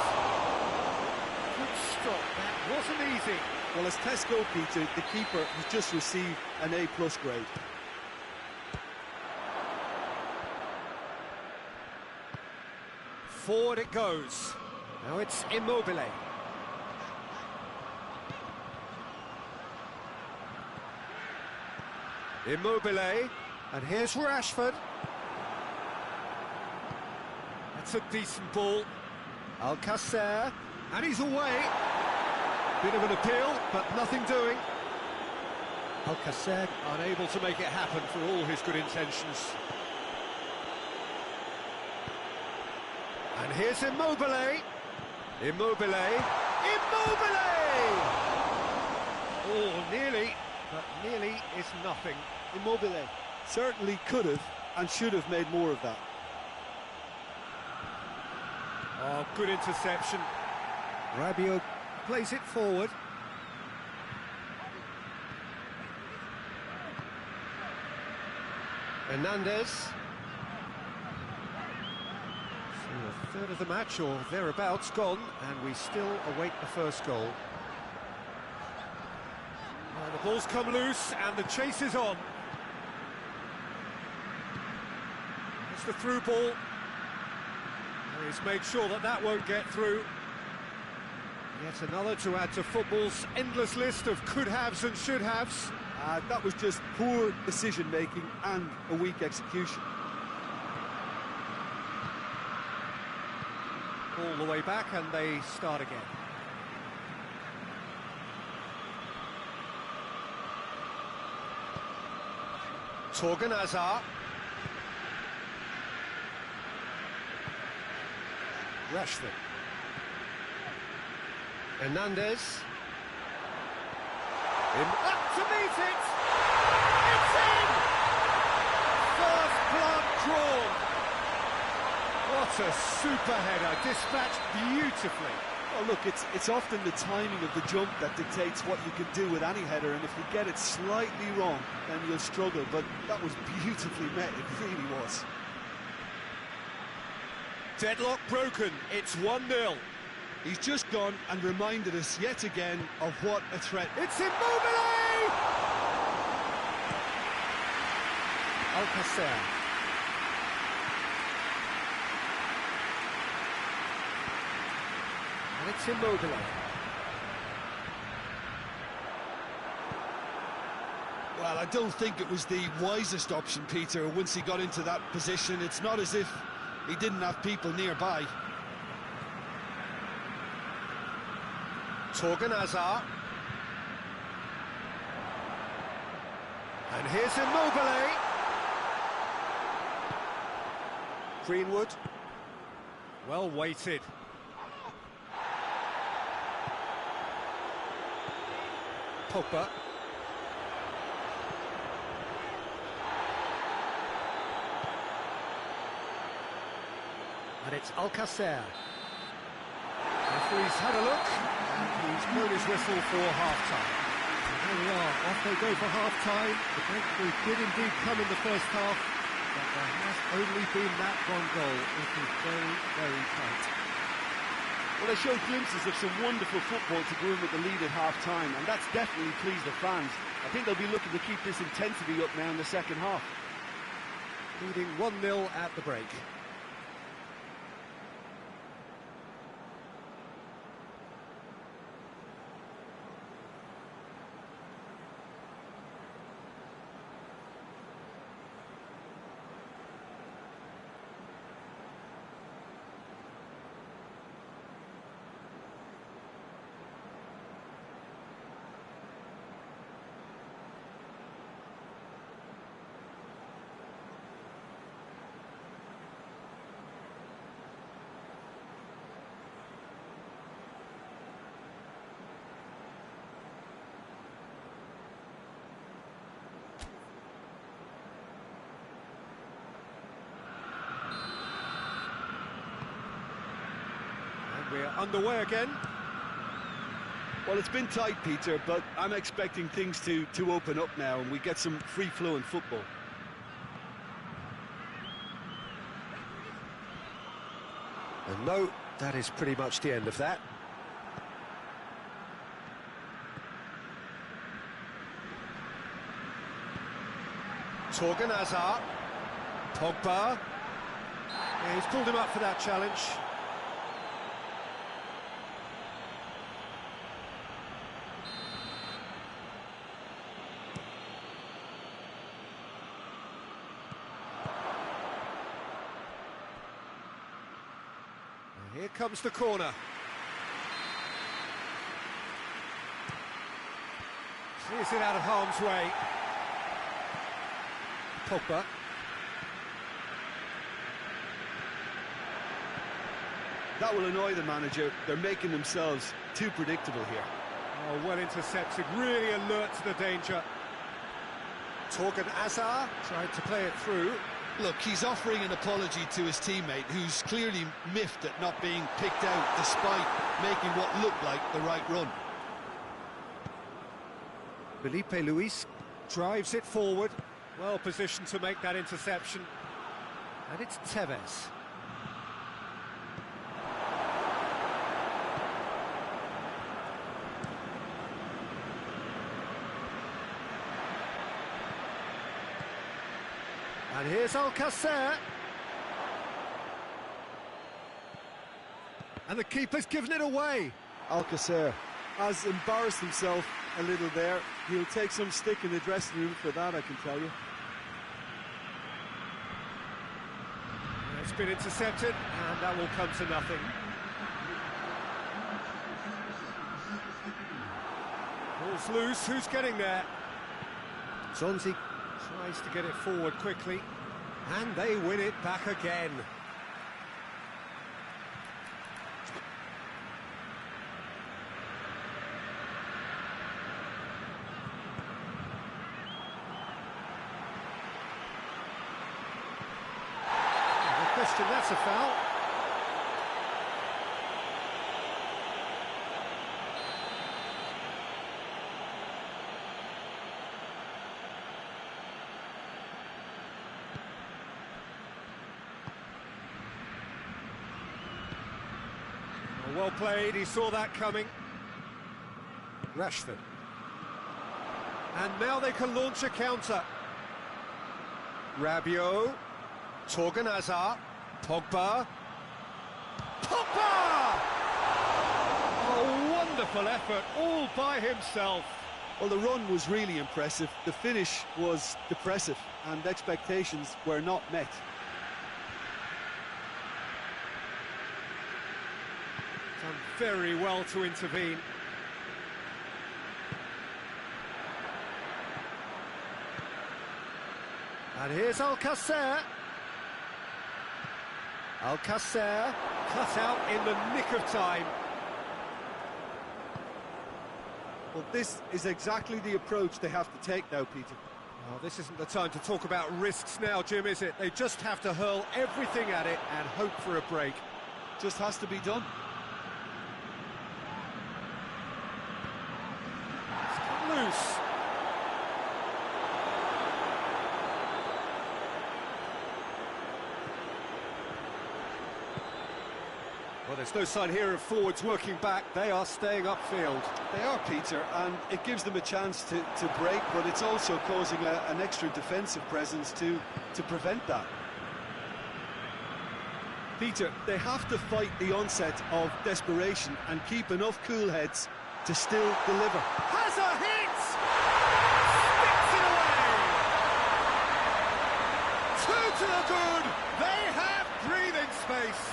Good stop, that wasn't easy. Well, as tests go, Peter, the keeper has just received an A+ grade. Forward it goes. Now it's Immobile. Immobile. And here's Rashford. That's a decent ball. Alcacer. And he's away. Bit of an appeal, but nothing doing. Alcacer unable to make it happen for all his good intentions. And here's Immobile. Immobile. Immobile! Oh, nearly, but nearly is nothing. Immobile certainly could have and should have made more of that. Oh, good interception. Rabiot plays it forward. Hernandez. A third of the match or thereabouts gone, and we still await the first goal. Well, the ball's come loose and the chase is on. It's the through ball. And he's made sure that that won't get through. Yet another to add to football's endless list of could-haves and should-haves. That was just poor decision-making and a weak execution. All the way back and they start again. Torgan Hazard. Rashford. Hernandez. Up to meet it! It's in! First blood drawn. What a super header, dispatched beautifully. Well, look, it's often the timing of the jump that dictates what you can do with any header, and if you get it slightly wrong, then you'll struggle, but that was beautifully met, it really was. Deadlock broken, it's 1-0. He's just gone and reminded us yet again of what a threat. It's Immobile! Alcacer. And it's Immobile. Well, I don't think it was the wisest option, Peter, once he got into that position. It's not as if he didn't have people nearby. Torgan Hazard. And here's Immobile. Greenwood. Well weighted. Pogba. And it's Alcacer. Referee's had a look, and he's blown his whistle for half-time. There we are, off they go for half-time. The breakthrough did indeed come in the first half, but there has only been that one goal. It is very, very tight. Well, they showed glimpses of some wonderful football to go in with the lead at half-time, and that's definitely pleased the fans. I think they'll be looking to keep this intensity up now in the second half. Leading 1-0 at the break. We're underway again. Well, it's been tight, Peter, but I'm expecting things to open up now and we get some free-flowing football. And no, that is pretty much the end of that. Torgan Hazard. Pogba. Yeah, he's pulled him up for that challenge. Here comes the corner. Clears it out of harm's way. Pogba. That will annoy the manager. They're making themselves too predictable here. Oh, well intercepted, really alert to the danger. Torgan Hazard tried to play it through. Look, he's offering an apology to his teammate, who's clearly miffed at not being picked out despite making what looked like the right run. Felipe Luis drives it forward. Well positioned to make that interception. And it's Tevez. And here's Alcacer. And the keeper's given it away. Alcacer has embarrassed himself a little there. He'll take some stick in the dressing room for that, I can tell you. It's been intercepted, and that will come to nothing. Ball's loose, who's getting there? Zonzi tries to get it forward quickly, and they win it back again. No question, that's a foul. Well played, he saw that coming. Rashford. And now they can launch a counter. Rabiot. Torgan Hazard. Pogba. Pogba! wonderful effort, all by himself. Well, the run was really impressive. The finish was depressive, and expectations were not met. Done very well to intervene. And here's Alcacer. Alcacer cut out in the nick of time. Well, this is exactly the approach they have to take now, Peter. Well, this isn't the time to talk about risks now, Jim, is it? They just have to hurl everything at it and hope for a break. Just has to be done. It's cut loose. Well, there's no sign here of forwards working back. They are staying upfield. They are, Peter, and it gives them a chance to break, but it's also causing an extra defensive presence to prevent that. Peter, they have to fight the onset of desperation and keep enough cool heads to still deliver. Has a hit! Sticks it away! Two to the good! They have breathing space!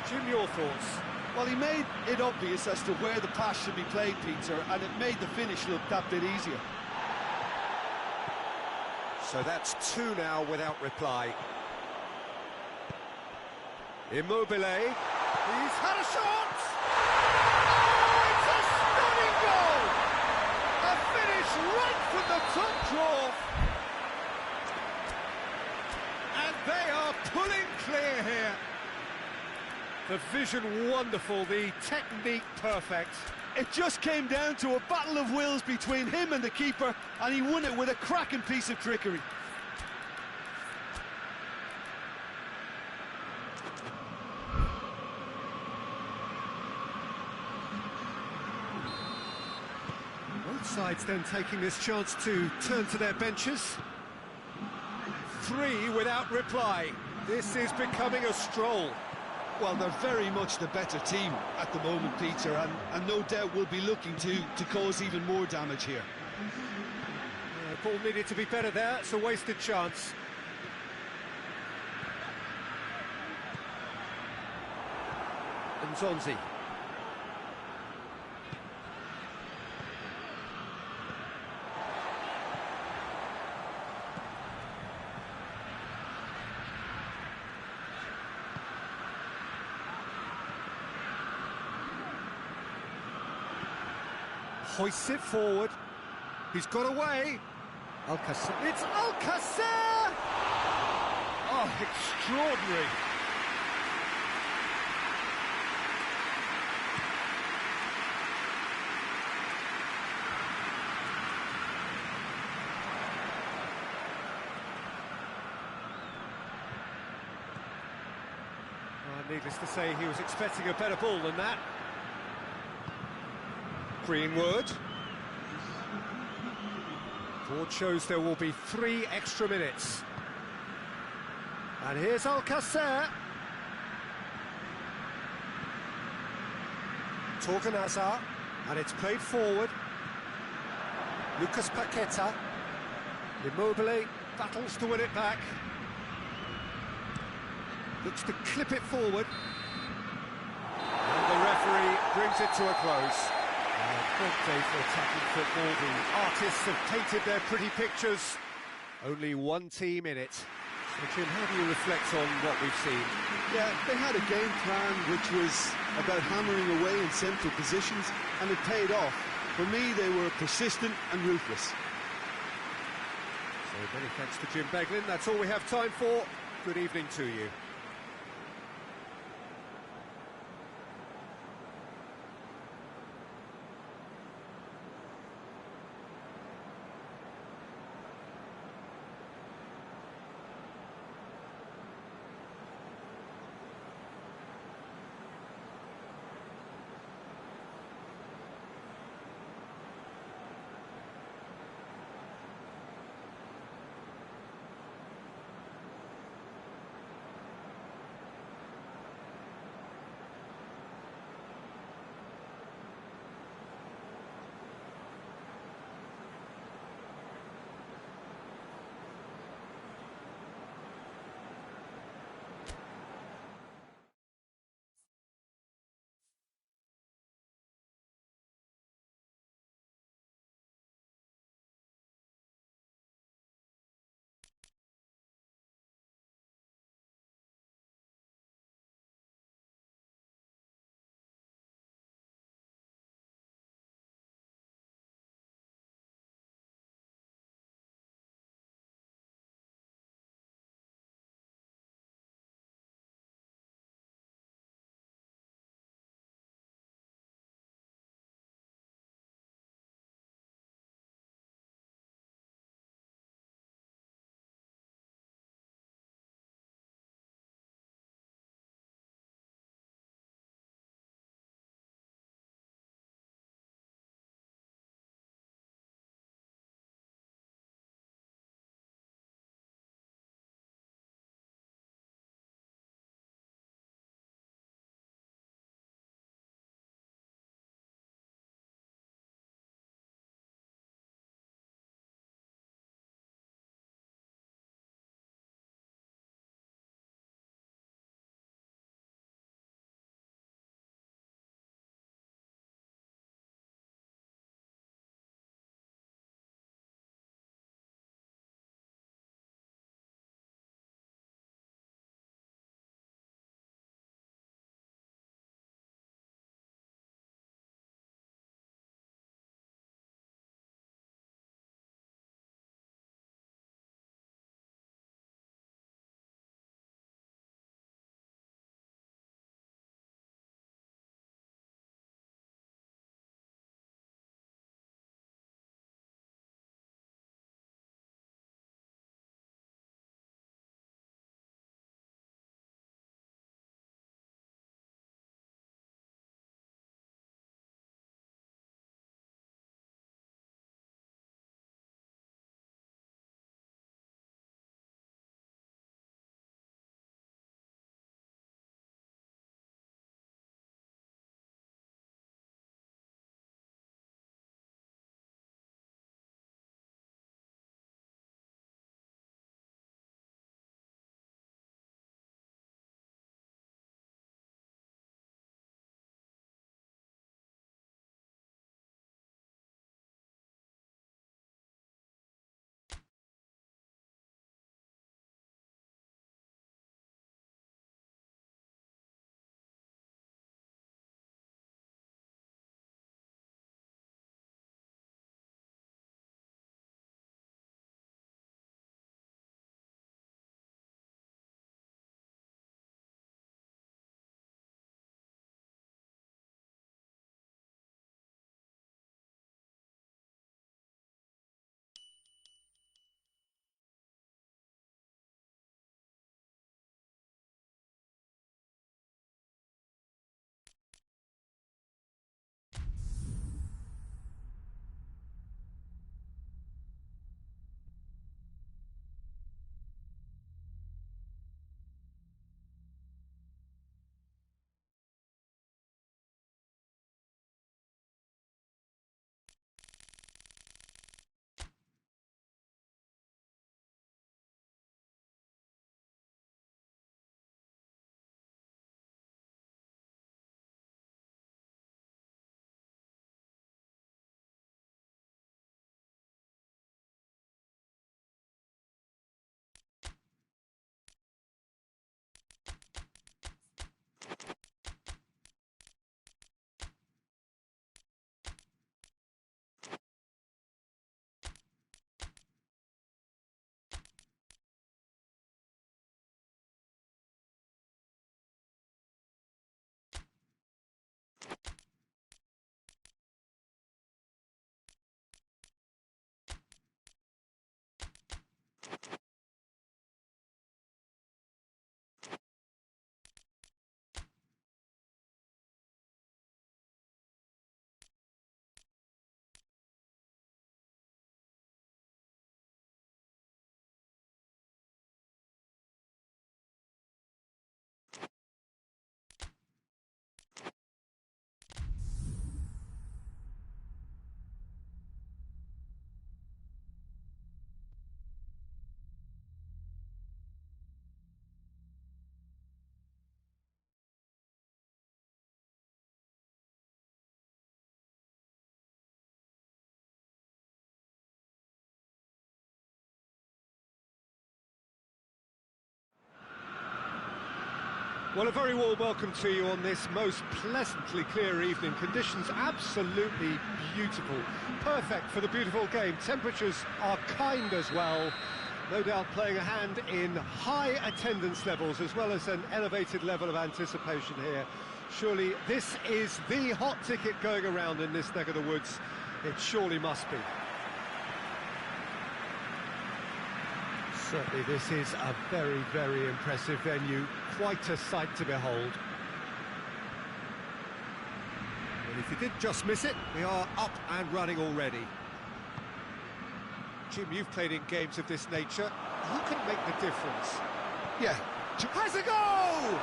Jim, your thoughts? Well, he made it obvious as to where the pass should be played, Peter, and it made the finish look that bit easier. So that's two now without reply. Immobile. He's had a shot! Oh, it's a stunning goal! A finish right from the top draw. And they are pulling clear here. The vision wonderful, the technique perfect. It just came down to a battle of wills between him and the keeper, and he won it with a cracking piece of trickery. Both sides then taking this chance to turn to their benches. Three without reply. This is becoming a stroll. Well, they're very much the better team at the moment, Peter, and no doubt will be looking to cause even more damage here. Ball needed to be better there, it's a wasted chance. Nzonzi. Hoists it forward. He's got away. Alcacer. It's Alcacer! Oh, extraordinary. Needless to say, he was expecting a better ball than that. Greenwood. Board shows there will be 3 extra minutes. And here's Alcacer. Torgan Hazard, and it's played forward. Lucas Paqueta. Immobile battles to win it back. Looks to clip it forward. And the referee brings it to a close. Good day for attacking football. The artists have painted their pretty pictures. Only one team in it. So, Jim, how do you reflect on what we've seen? Yeah, they had a game plan which was about hammering away in central positions, and it paid off. For me, they were persistent and ruthless. So many thanks to Jim Beglin. That's all we have time for. Good evening to you. Well, a very warm welcome to you on this most pleasantly clear evening. Conditions absolutely beautiful. Perfect for the beautiful game. Temperatures are kind as well. No doubt playing a hand in high attendance levels as well as an elevated level of anticipation here. Surely this is the hot ticket going around in this neck of the woods. It surely must be. Certainly this is a very, very impressive venue. Quite a sight to behold. And if you did just miss it, we are up and running already. Jim, you've played in games of this nature. Who can make the difference? Yeah. Has a goal!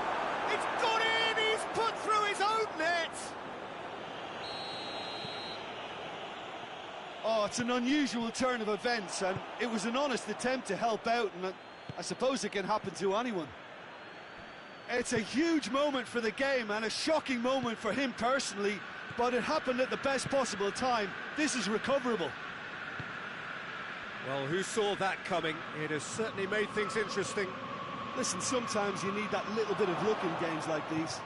It's gone in! He's put through his own net! Oh, it's an unusual turn of events, and it was an honest attempt to help out, and I suppose it can happen to anyone. It's a huge moment for the game and a shocking moment for him personally, but it happened at the best possible time. This is recoverable. Well, who saw that coming? It has certainly made things interesting. Listen, sometimes you need that little bit of luck in games like these.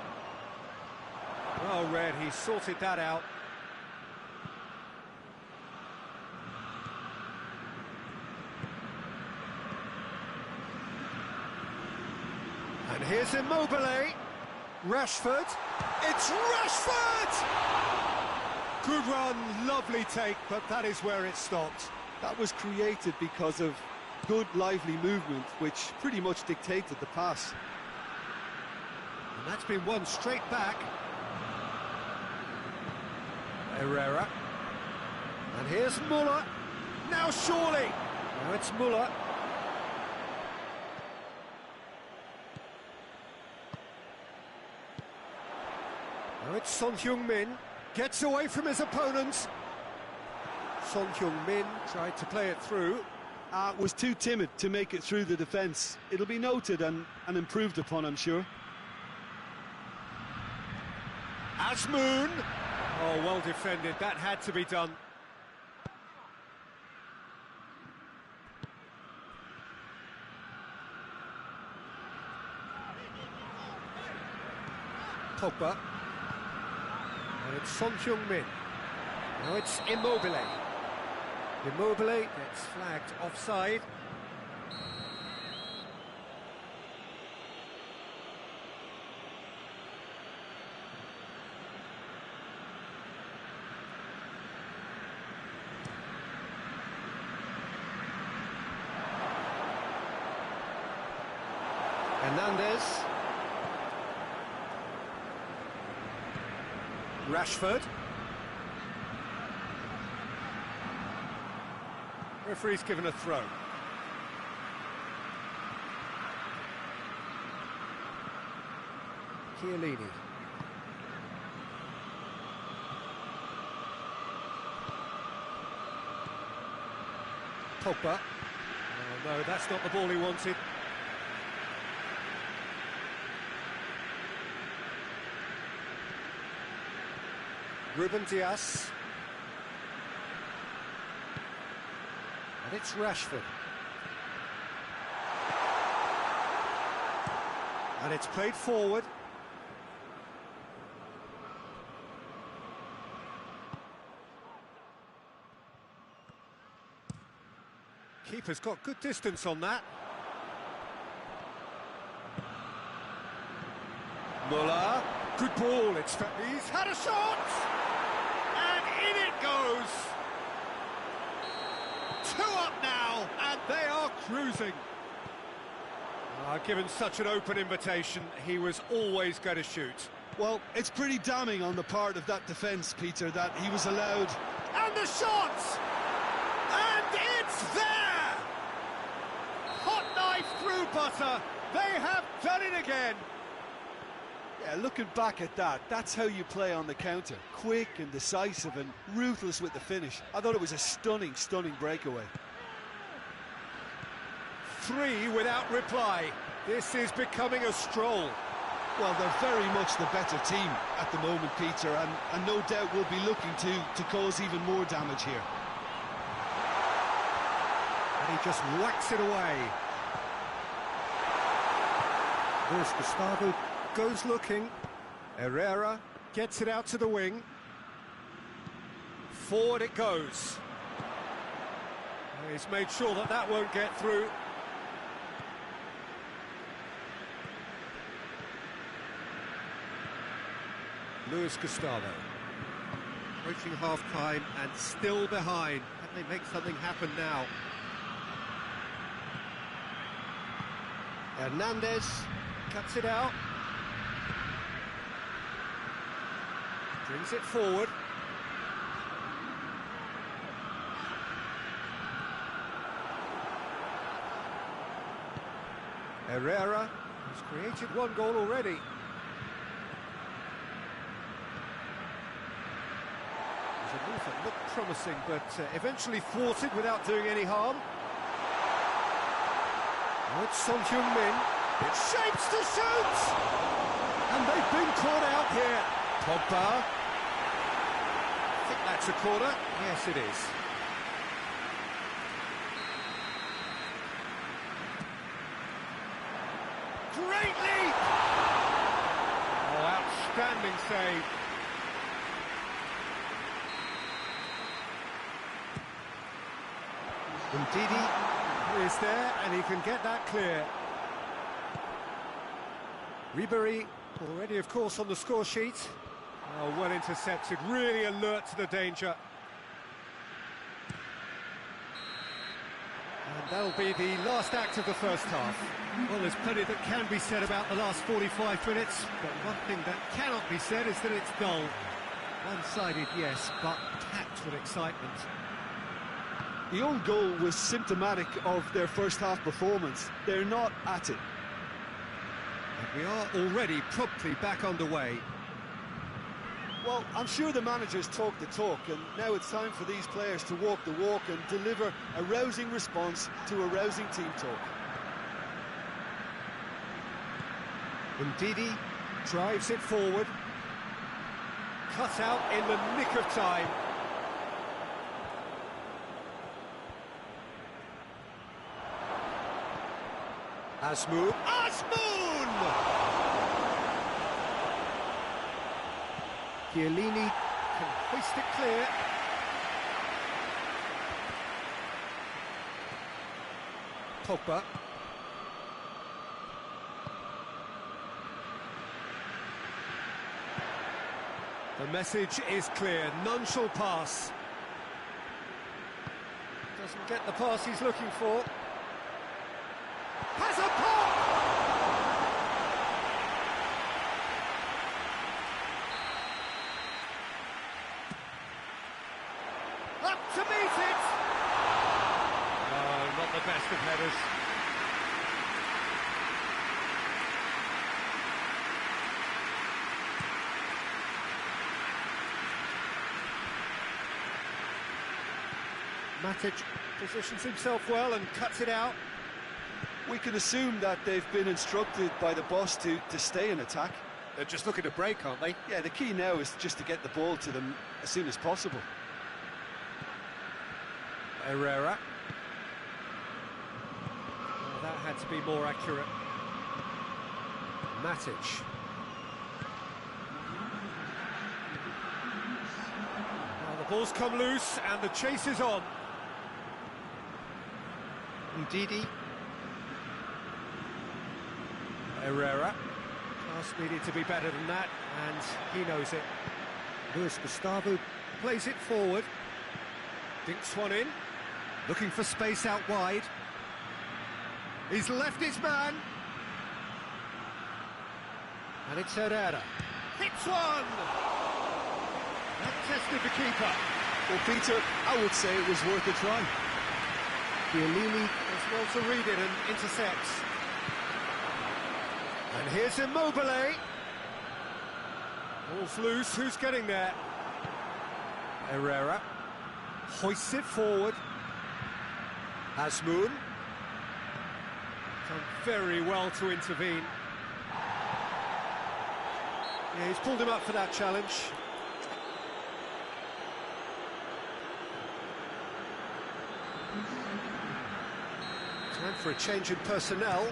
Well read, he sorted that out. And here's Immobile. Rashford. It's Rashford! Good run, lovely take, but that is where it stopped. That was created because of good, lively movement, which pretty much dictated the pass. And that's been won straight back. Herrera. And here's Muller. Now surely. Now it's Muller. Now it's Son Heung-min. Gets away from his opponents. Son Heung-min tried to play it through. Was too timid to make it through the defence. It'll be noted and improved upon, I'm sure. Asmoon. Oh, well defended. That had to be done. Pogba. And it's Son Heung-min. Now it's Immobile. Immobile gets flagged offside. Hernandez. Rashford. Referee's given a throw. Chiellini. Pogba. Oh, no, that's not the ball he wanted. Ruben Dias. And it's Rashford. And it's played forward. Keeper's got good distance on that. Muller. Good ball. He's had a shot! And in it goes! 2 up now, and they are cruising. Given such an open invitation, he was always going to shoot. Well, it's pretty damning on the part of that defence, Peter, that he was allowed. And the shot! And it's there! Hot knife through butter. They have done it again. Yeah, looking back at that, that's how you play on the counter. Quick and decisive and ruthless with the finish. I thought it was a stunning, stunning breakaway. 3 without reply. This is becoming a stroll. Well, they're very much the better team at the moment, Peter, and no doubt will be looking to cause even more damage here. And he just whacks it away. There's Gustavo goes looking. Herrera gets it out to the wing. Forward it goes. He's made sure that that won't get through. Luis Gustavo. Approaching half-time and still behind. Can they make something happen now? Hernandez cuts it out. Brings it forward. Herrera has created one goal already. There's a move that looked promising, but eventually thwarted without doing any harm. Oh, it's Son Heung-min. It shapes to shoot! And they've been caught out here. Pogba. I think that's a corner. Yes, it is. Great leap! Oh, outstanding save. Ndidi is there, and he can get that clear. Ribery already, of course, on the score sheet. Oh, well intercepted, really alert to the danger. And that'll be the last act of the first half. Well, there's plenty that can be said about the last 45 minutes, but one thing that cannot be said is that it's dull. One-sided, yes, but packed with excitement. The own goal was symptomatic of their first half performance. They're not at it. And we are already promptly back underway. Well, I'm sure the managers talk the talk, and now it's time for these players to walk the walk and deliver a rousing response to a rousing team talk. Ndidi drives it forward. Cut out in the nick of time. Azmoun. Azmoun! Chiellini can hoist it clear. Pogba. The message is clear, none shall pass. Doesn't get the pass he's looking for. Has a pop! Up to meet it! Oh, not the best of headers. Matic positions himself well and cuts it out. We can assume that they've been instructed by the boss to stay in attack. They're just looking to break, aren't they? Yeah, the key now is just to get the ball to them as soon as possible. Herrera. Well, that had to be more accurate. Matic. Well, the ball's come loose and the chase is on. Ndidi. Herrera. Pass needed to be better than that, and he knows it. Luis Gustavo plays it forward. Dinks one in. Looking for space out wide. He's left his man. And it's Herrera. Hits one! That tested the keeper. Well, Peter, I would say it was worth a try. Chiellini as well to read it and intercepts. And here's Immobile. Ball's loose, who's getting there? Herrera hoists it forward. Azmoun. Done very well to intervene. Yeah, he's pulled him up for that challenge. Time for a change in personnel.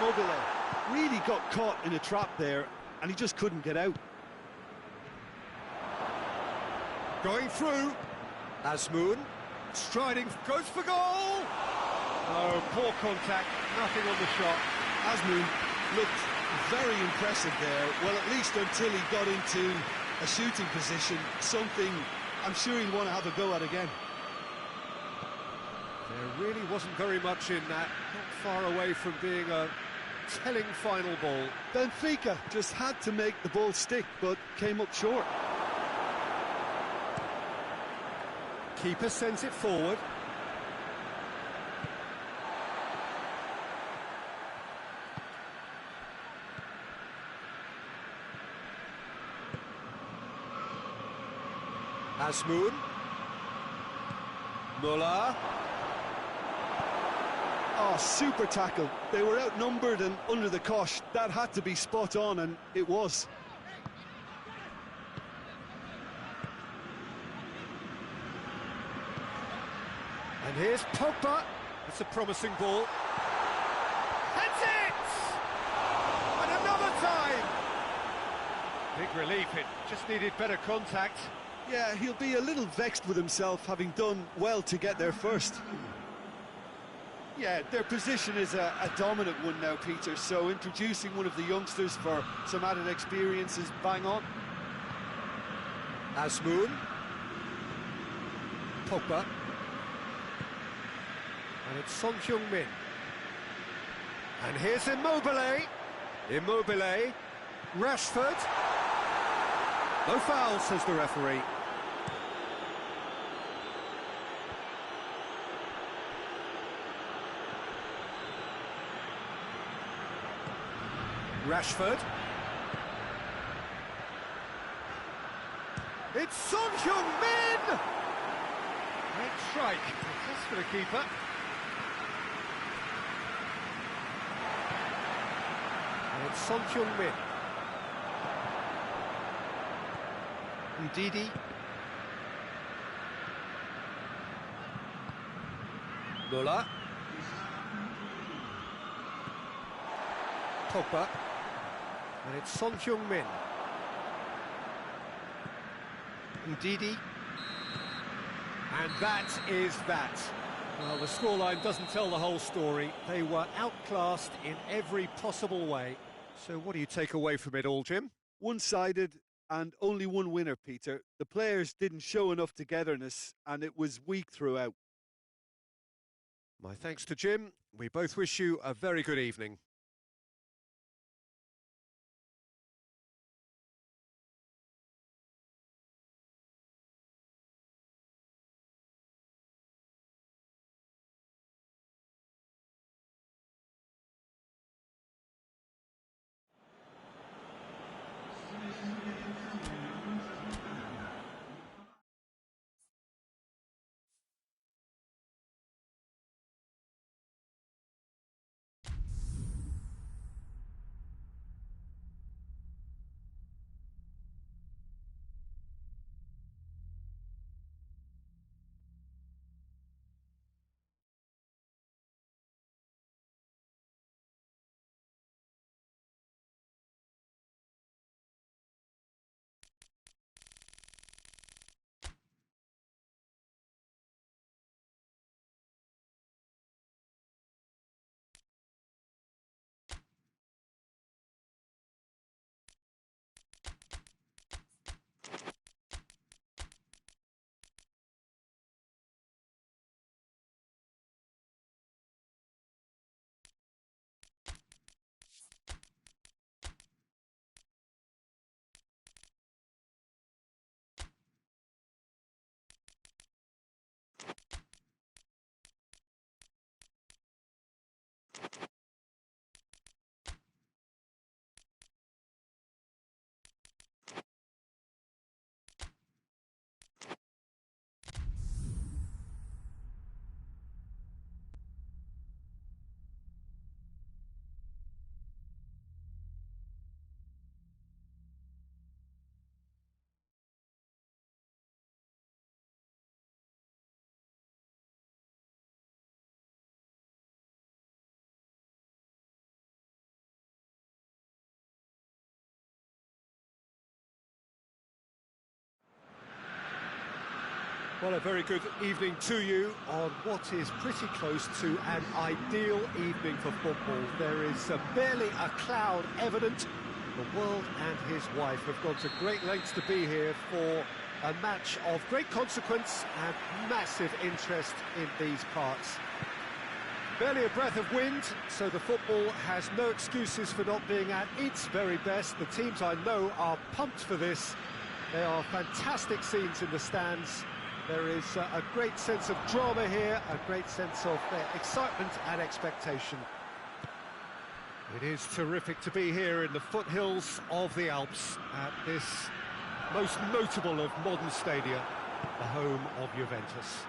Immobile really got caught in a trap there, and he just couldn't get out. Going through. Asmoon. Striding. Goes for goal. Oh, poor contact. Nothing on the shot. Asmoon looked very impressive there. Well, at least until he got into a shooting position, something I'm sure he'll want to have a go at again. There really wasn't very much in that. Not far away from being a telling final ball. Benfica just had to make the ball stick, but came up short. Keeper sends it forward. Asmoon. Muller. Oh, super tackle. They were outnumbered and under the cosh. That had to be spot on, and it was. And here's Pogba. It's a promising ball. That's it! And another time! Big relief, it just needed better contact. Yeah, he'll be a little vexed with himself, having done well to get there first. Yeah, their position is a dominant one now, Peter, so introducing one of the youngsters for some added experience is bang on. Asmoon. Pogba. And it's Son Heung-min. And here's Immobile. Immobile. Rashford. No foul, says the referee. Rashford. It's Son Heung-min! Great strike. Success for the keeper. And it's Son Heung-min. Ndidi. Muller. Pogba. And it's Son Heung-min. Ndidi. And that is that. Well, the scoreline doesn't tell the whole story. They were outclassed in every possible way. So what do you take away from it all, Jim? One-sided and only one winner, Peter. The players didn't show enough togetherness, and it was weak throughout. My thanks to Jim. We both wish you a very good evening. Well, a very good evening to you on what is pretty close to an ideal evening for football. There is barely a cloud evident. The world and his wife have gone to great lengths to be here for a match of great consequence and massive interest in these parts. Barely a breath of wind, so the football has no excuses for not being at its very best. The teams I know are pumped for this. There are fantastic scenes in the stands. There is a great sense of drama here, a great sense of excitement and expectation. It is terrific to be here in the foothills of the Alps at this most notable of modern stadia, the home of Juventus.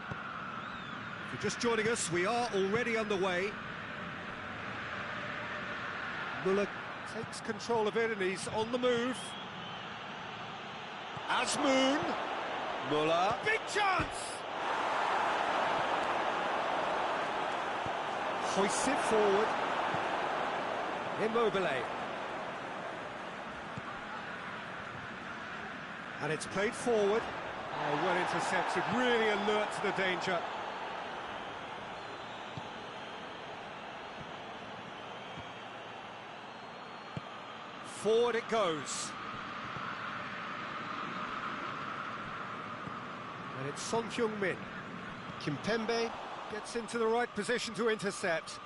If you're just joining us, we are already underway. Müller takes control of it and he's on the move. Azmoun, Müller, big chance! Hoists it forward. Immobile. And it's played forward. Oh, well intercepted, really alert to the danger. Forward it goes. And it's Son Heung-min. Kimpembe gets into the right position to intercept.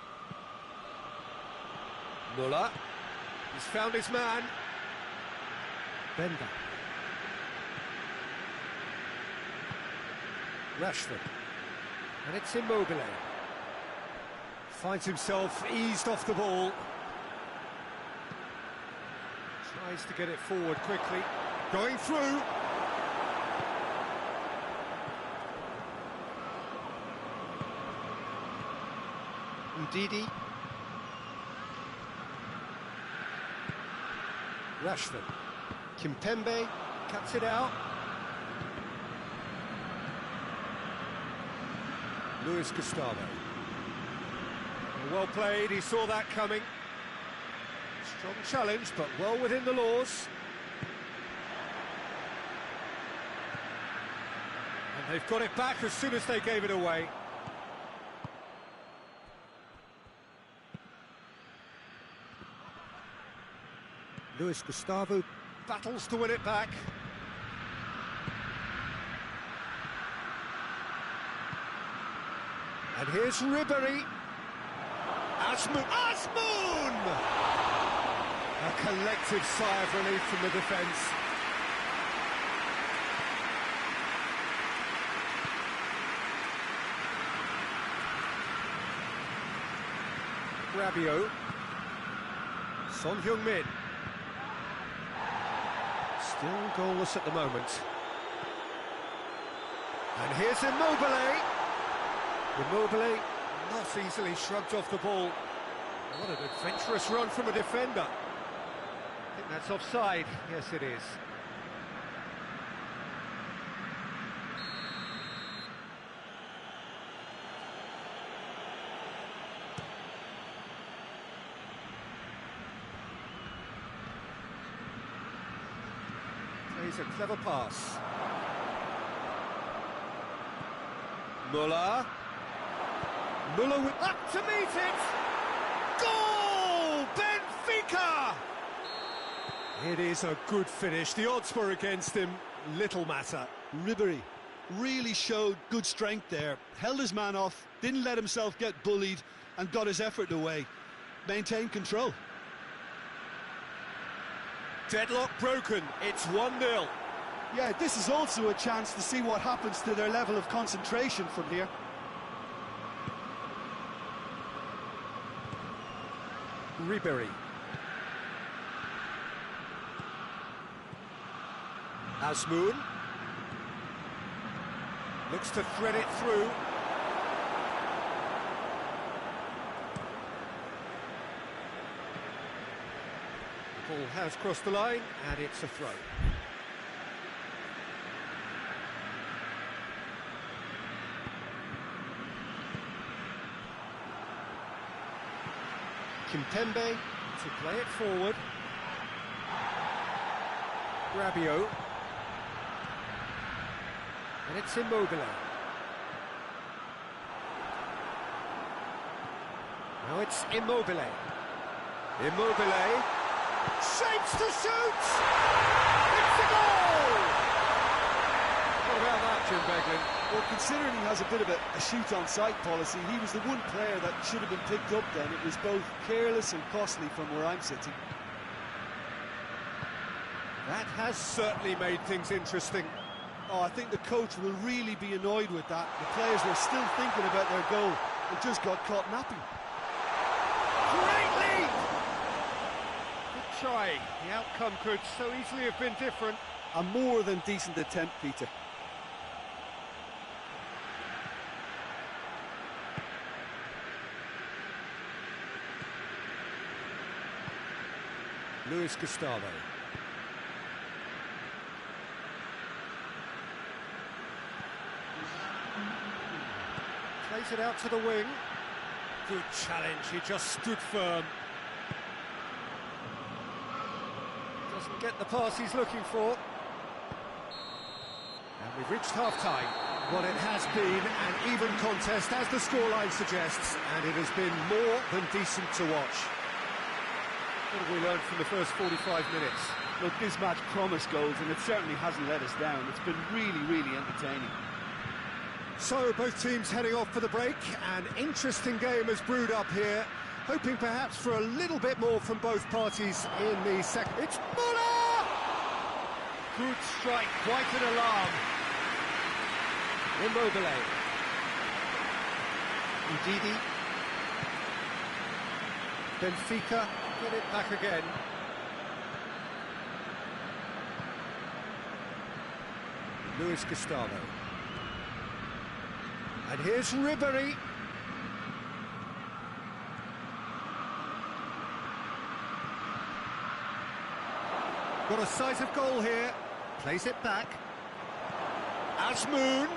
Müller. He's found his man. Bender. Rashford. And it's Immobile. Finds himself eased off the ball. Tries to get it forward quickly. Going through. Ndidi. Rashford. Kimpembe cuts it out. Luis Gustavo. Well played, he saw that coming. Strong challenge, but well within the laws. And they've got it back as soon as they gave it away. Luis Gustavo battles to win it back. And here's Ribéry. Azmoun! A collective sigh of relief from the defence. Rabiot. Son Heung-min. Still goalless at the moment. And here's Immobile. Immobile not easily shrugged off the ball. What an adventurous run from a defender. I think that's offside. Yes, it is. Plays a clever pass. Müller. Müller with up to meet it! Goal! Benfica! It is a good finish. The odds were against him. Little matter. Ribéry really showed good strength there. Held his man off, didn't let himself get bullied, and got his effort away. Maintained control. Deadlock broken. It's 1-0. Yeah, this is also a chance to see what happens to their level of concentration from here. Ribéry. Azmoun. Looks to thread it through. Ball has crossed the line, and it's a throw. Kimpembe to play it forward. Rabiot. And it's Immobile. Now it's Immobile. Immobile shapes to shoot! It's a goal! What about that, Jim Beglin? Well, considering he has a bit of a shoot-on-sight policy, he was the one player that should have been picked up then. It was both careless and costly from where I'm sitting. That has certainly made things interesting. Oh, I think the coach will really be annoyed with that. The players were still thinking about their goal and just got caught napping. Great lead! Good try. The outcome could so easily have been different. A more than decent attempt, Peter. Luis Gustavo. Plays it out to the wing. Good challenge, he just stood firm. Doesn't get the pass he's looking for. And we've reached half-time. Well, it has been an even contest, as the scoreline suggests, and it has been more than decent to watch. What have we learned from the first 45 minutes? Look, this match promised goals, and it certainly hasn't let us down. It's been really, really entertaining. So, both teams heading off for the break. An interesting game has brewed up here, hoping perhaps for a little bit more from both parties in the second. It's Muller! Good strike, quite an alarm. Immobile. Ndidi. Benfica get it back again. Luis Gustavo. And here's Ribery. Got a sight of goal here. Plays it back. Azmoun.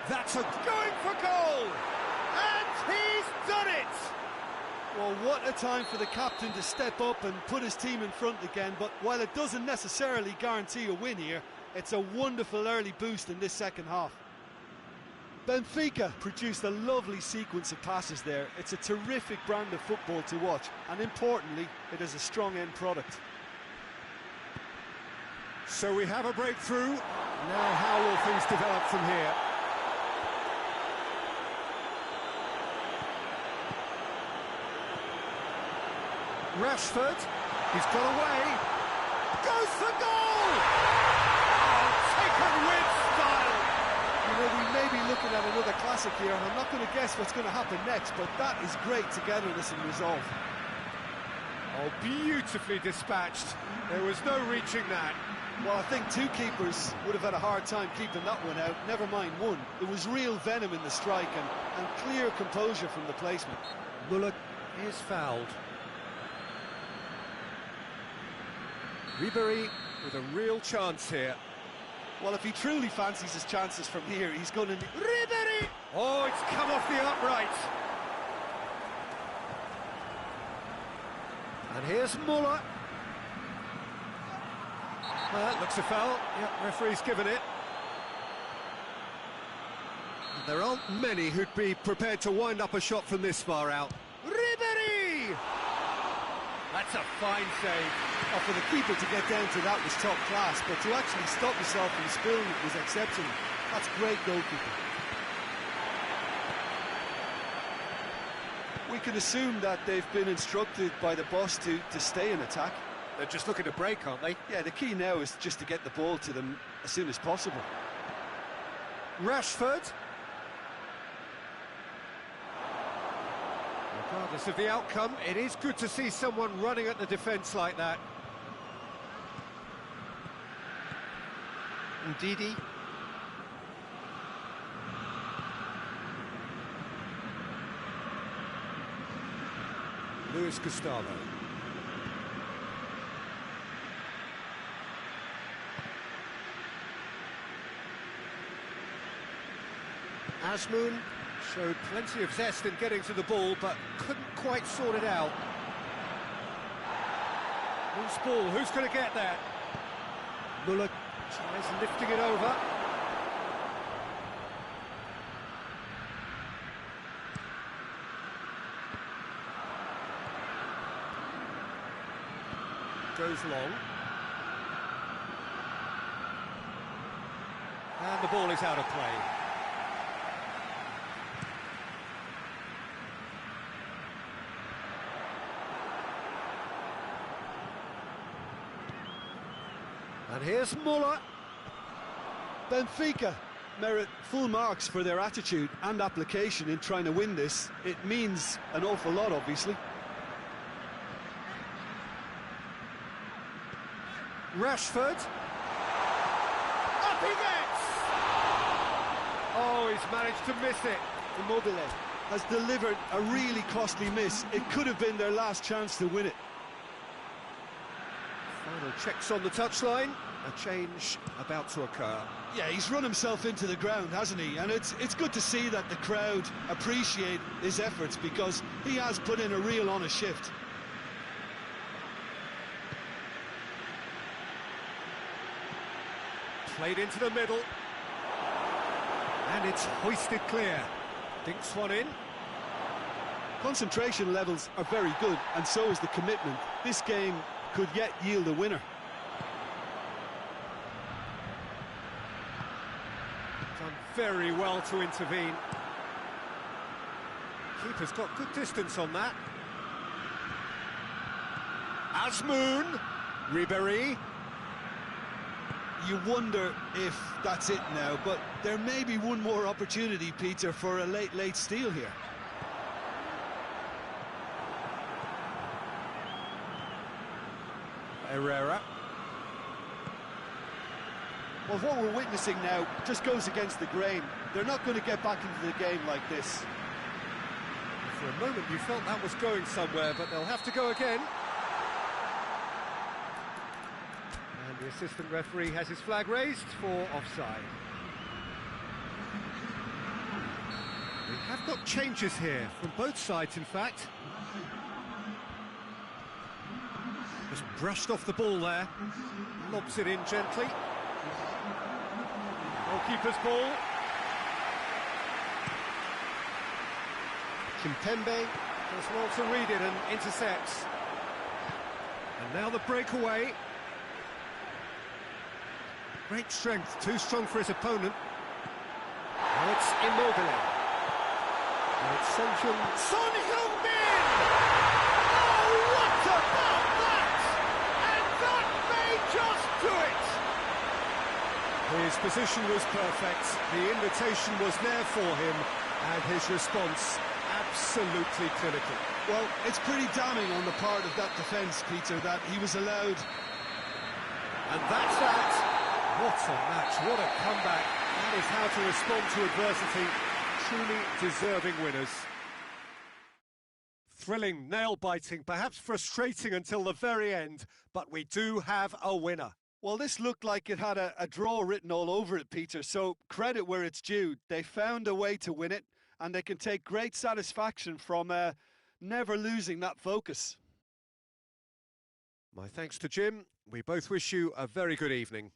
That's a going for goal! And he's done it! Well, what a time for the captain to step up and put his team in front again, but while it doesn't necessarily guarantee a win here, it's a wonderful early boost in this second half. Benfica produced a lovely sequence of passes there. It's a terrific brand of football to watch, and importantly, it is a strong end product. So we have a breakthrough. Now how will things develop from here? Rashford, he's got away, goes for goal! Oh, taken with style! You know, we may be looking at another classic here, and I'm not going to guess what's going to happen next, but that is great togetherness and resolve. Oh, beautifully dispatched. There was no reaching that. Well, I think two keepers would have had a hard time keeping that one out, never mind one. There was real venom in the strike and clear composure from the placement. Muller is fouled. Ribery with a real chance here. Well, if he truly fancies his chances from here, he's going to... Ribery! Oh, it's come off the upright. And here's Muller. Well, that looks a foul. Yep, referee's given it. And there aren't many who'd be prepared to wind up a shot from this far out. Ribery! That's a fine save. Oh, for the keeper to get down to that was top class, but to actually stop himself from spilling it was exceptional. That's great goalkeeping. We can assume that they've been instructed by the boss to stay in attack. They're just looking to break, aren't they? Yeah, the key now is just to get the ball to them as soon as possible. Rashford. Regardless of the outcome, it is good to see someone running at the defence like that. Ndidi. Luis Gustavo. Azmoun showed plenty of zest in getting to the ball, but couldn't quite sort it out. Loose ball, who's going to get there? Muller tries lifting it over. Goes long. And the ball is out of play. And here's Muller. Benfica merit full marks for their attitude and application in trying to win this. It means an awful lot, obviously. Rashford. Up he gets! Oh, he's managed to miss it. Immobile has delivered a really costly miss. It could have been their last chance to win it. Final checks on the touchline. A change about to occur. Yeah, he's run himself into the ground, hasn't he? And it's good to see that the crowd appreciate his efforts, because he has put in a real honest shift. Played into the middle. And it's hoisted clear. Dinks one in. Concentration levels are very good, and so is the commitment. This game could yet yield a winner. Done very well to intervene. Keeper's got good distance on that. Azmoun. Ribéry. You wonder if that's it now, but there may be one more opportunity, Peter, for a late steal here. Herrera. Well, what we're witnessing now just goes against the grain. They're not going to get back into the game like this. For a moment you felt that was going somewhere, but they'll have to go again. And the assistant referee has his flag raised for offside. We have got changes here from both sides, in fact. Just brushed off the ball there. Lobs it in gently. Goalkeeper's ball. Kimpembe does well to read it and intercepts. And now the breakaway. Great strength, too strong for his opponent. Now it's Immobile. Now it's Son Heung-min! Oh, what about that? And that may just do it! His position was perfect, the invitation was there for him, and his response absolutely clinical. Well, it's pretty damning on the part of that defence, Peter, that he was allowed. And that's that. What a match, what a comeback. That is how to respond to adversity. Truly deserving winners. Thrilling, nail-biting, perhaps frustrating until the very end, but we do have a winner. Well, this looked like it had a draw written all over it, Peter, so credit where it's due. They found a way to win it, and they can take great satisfaction from never losing that focus. My thanks to Jim. We both wish you a very good evening.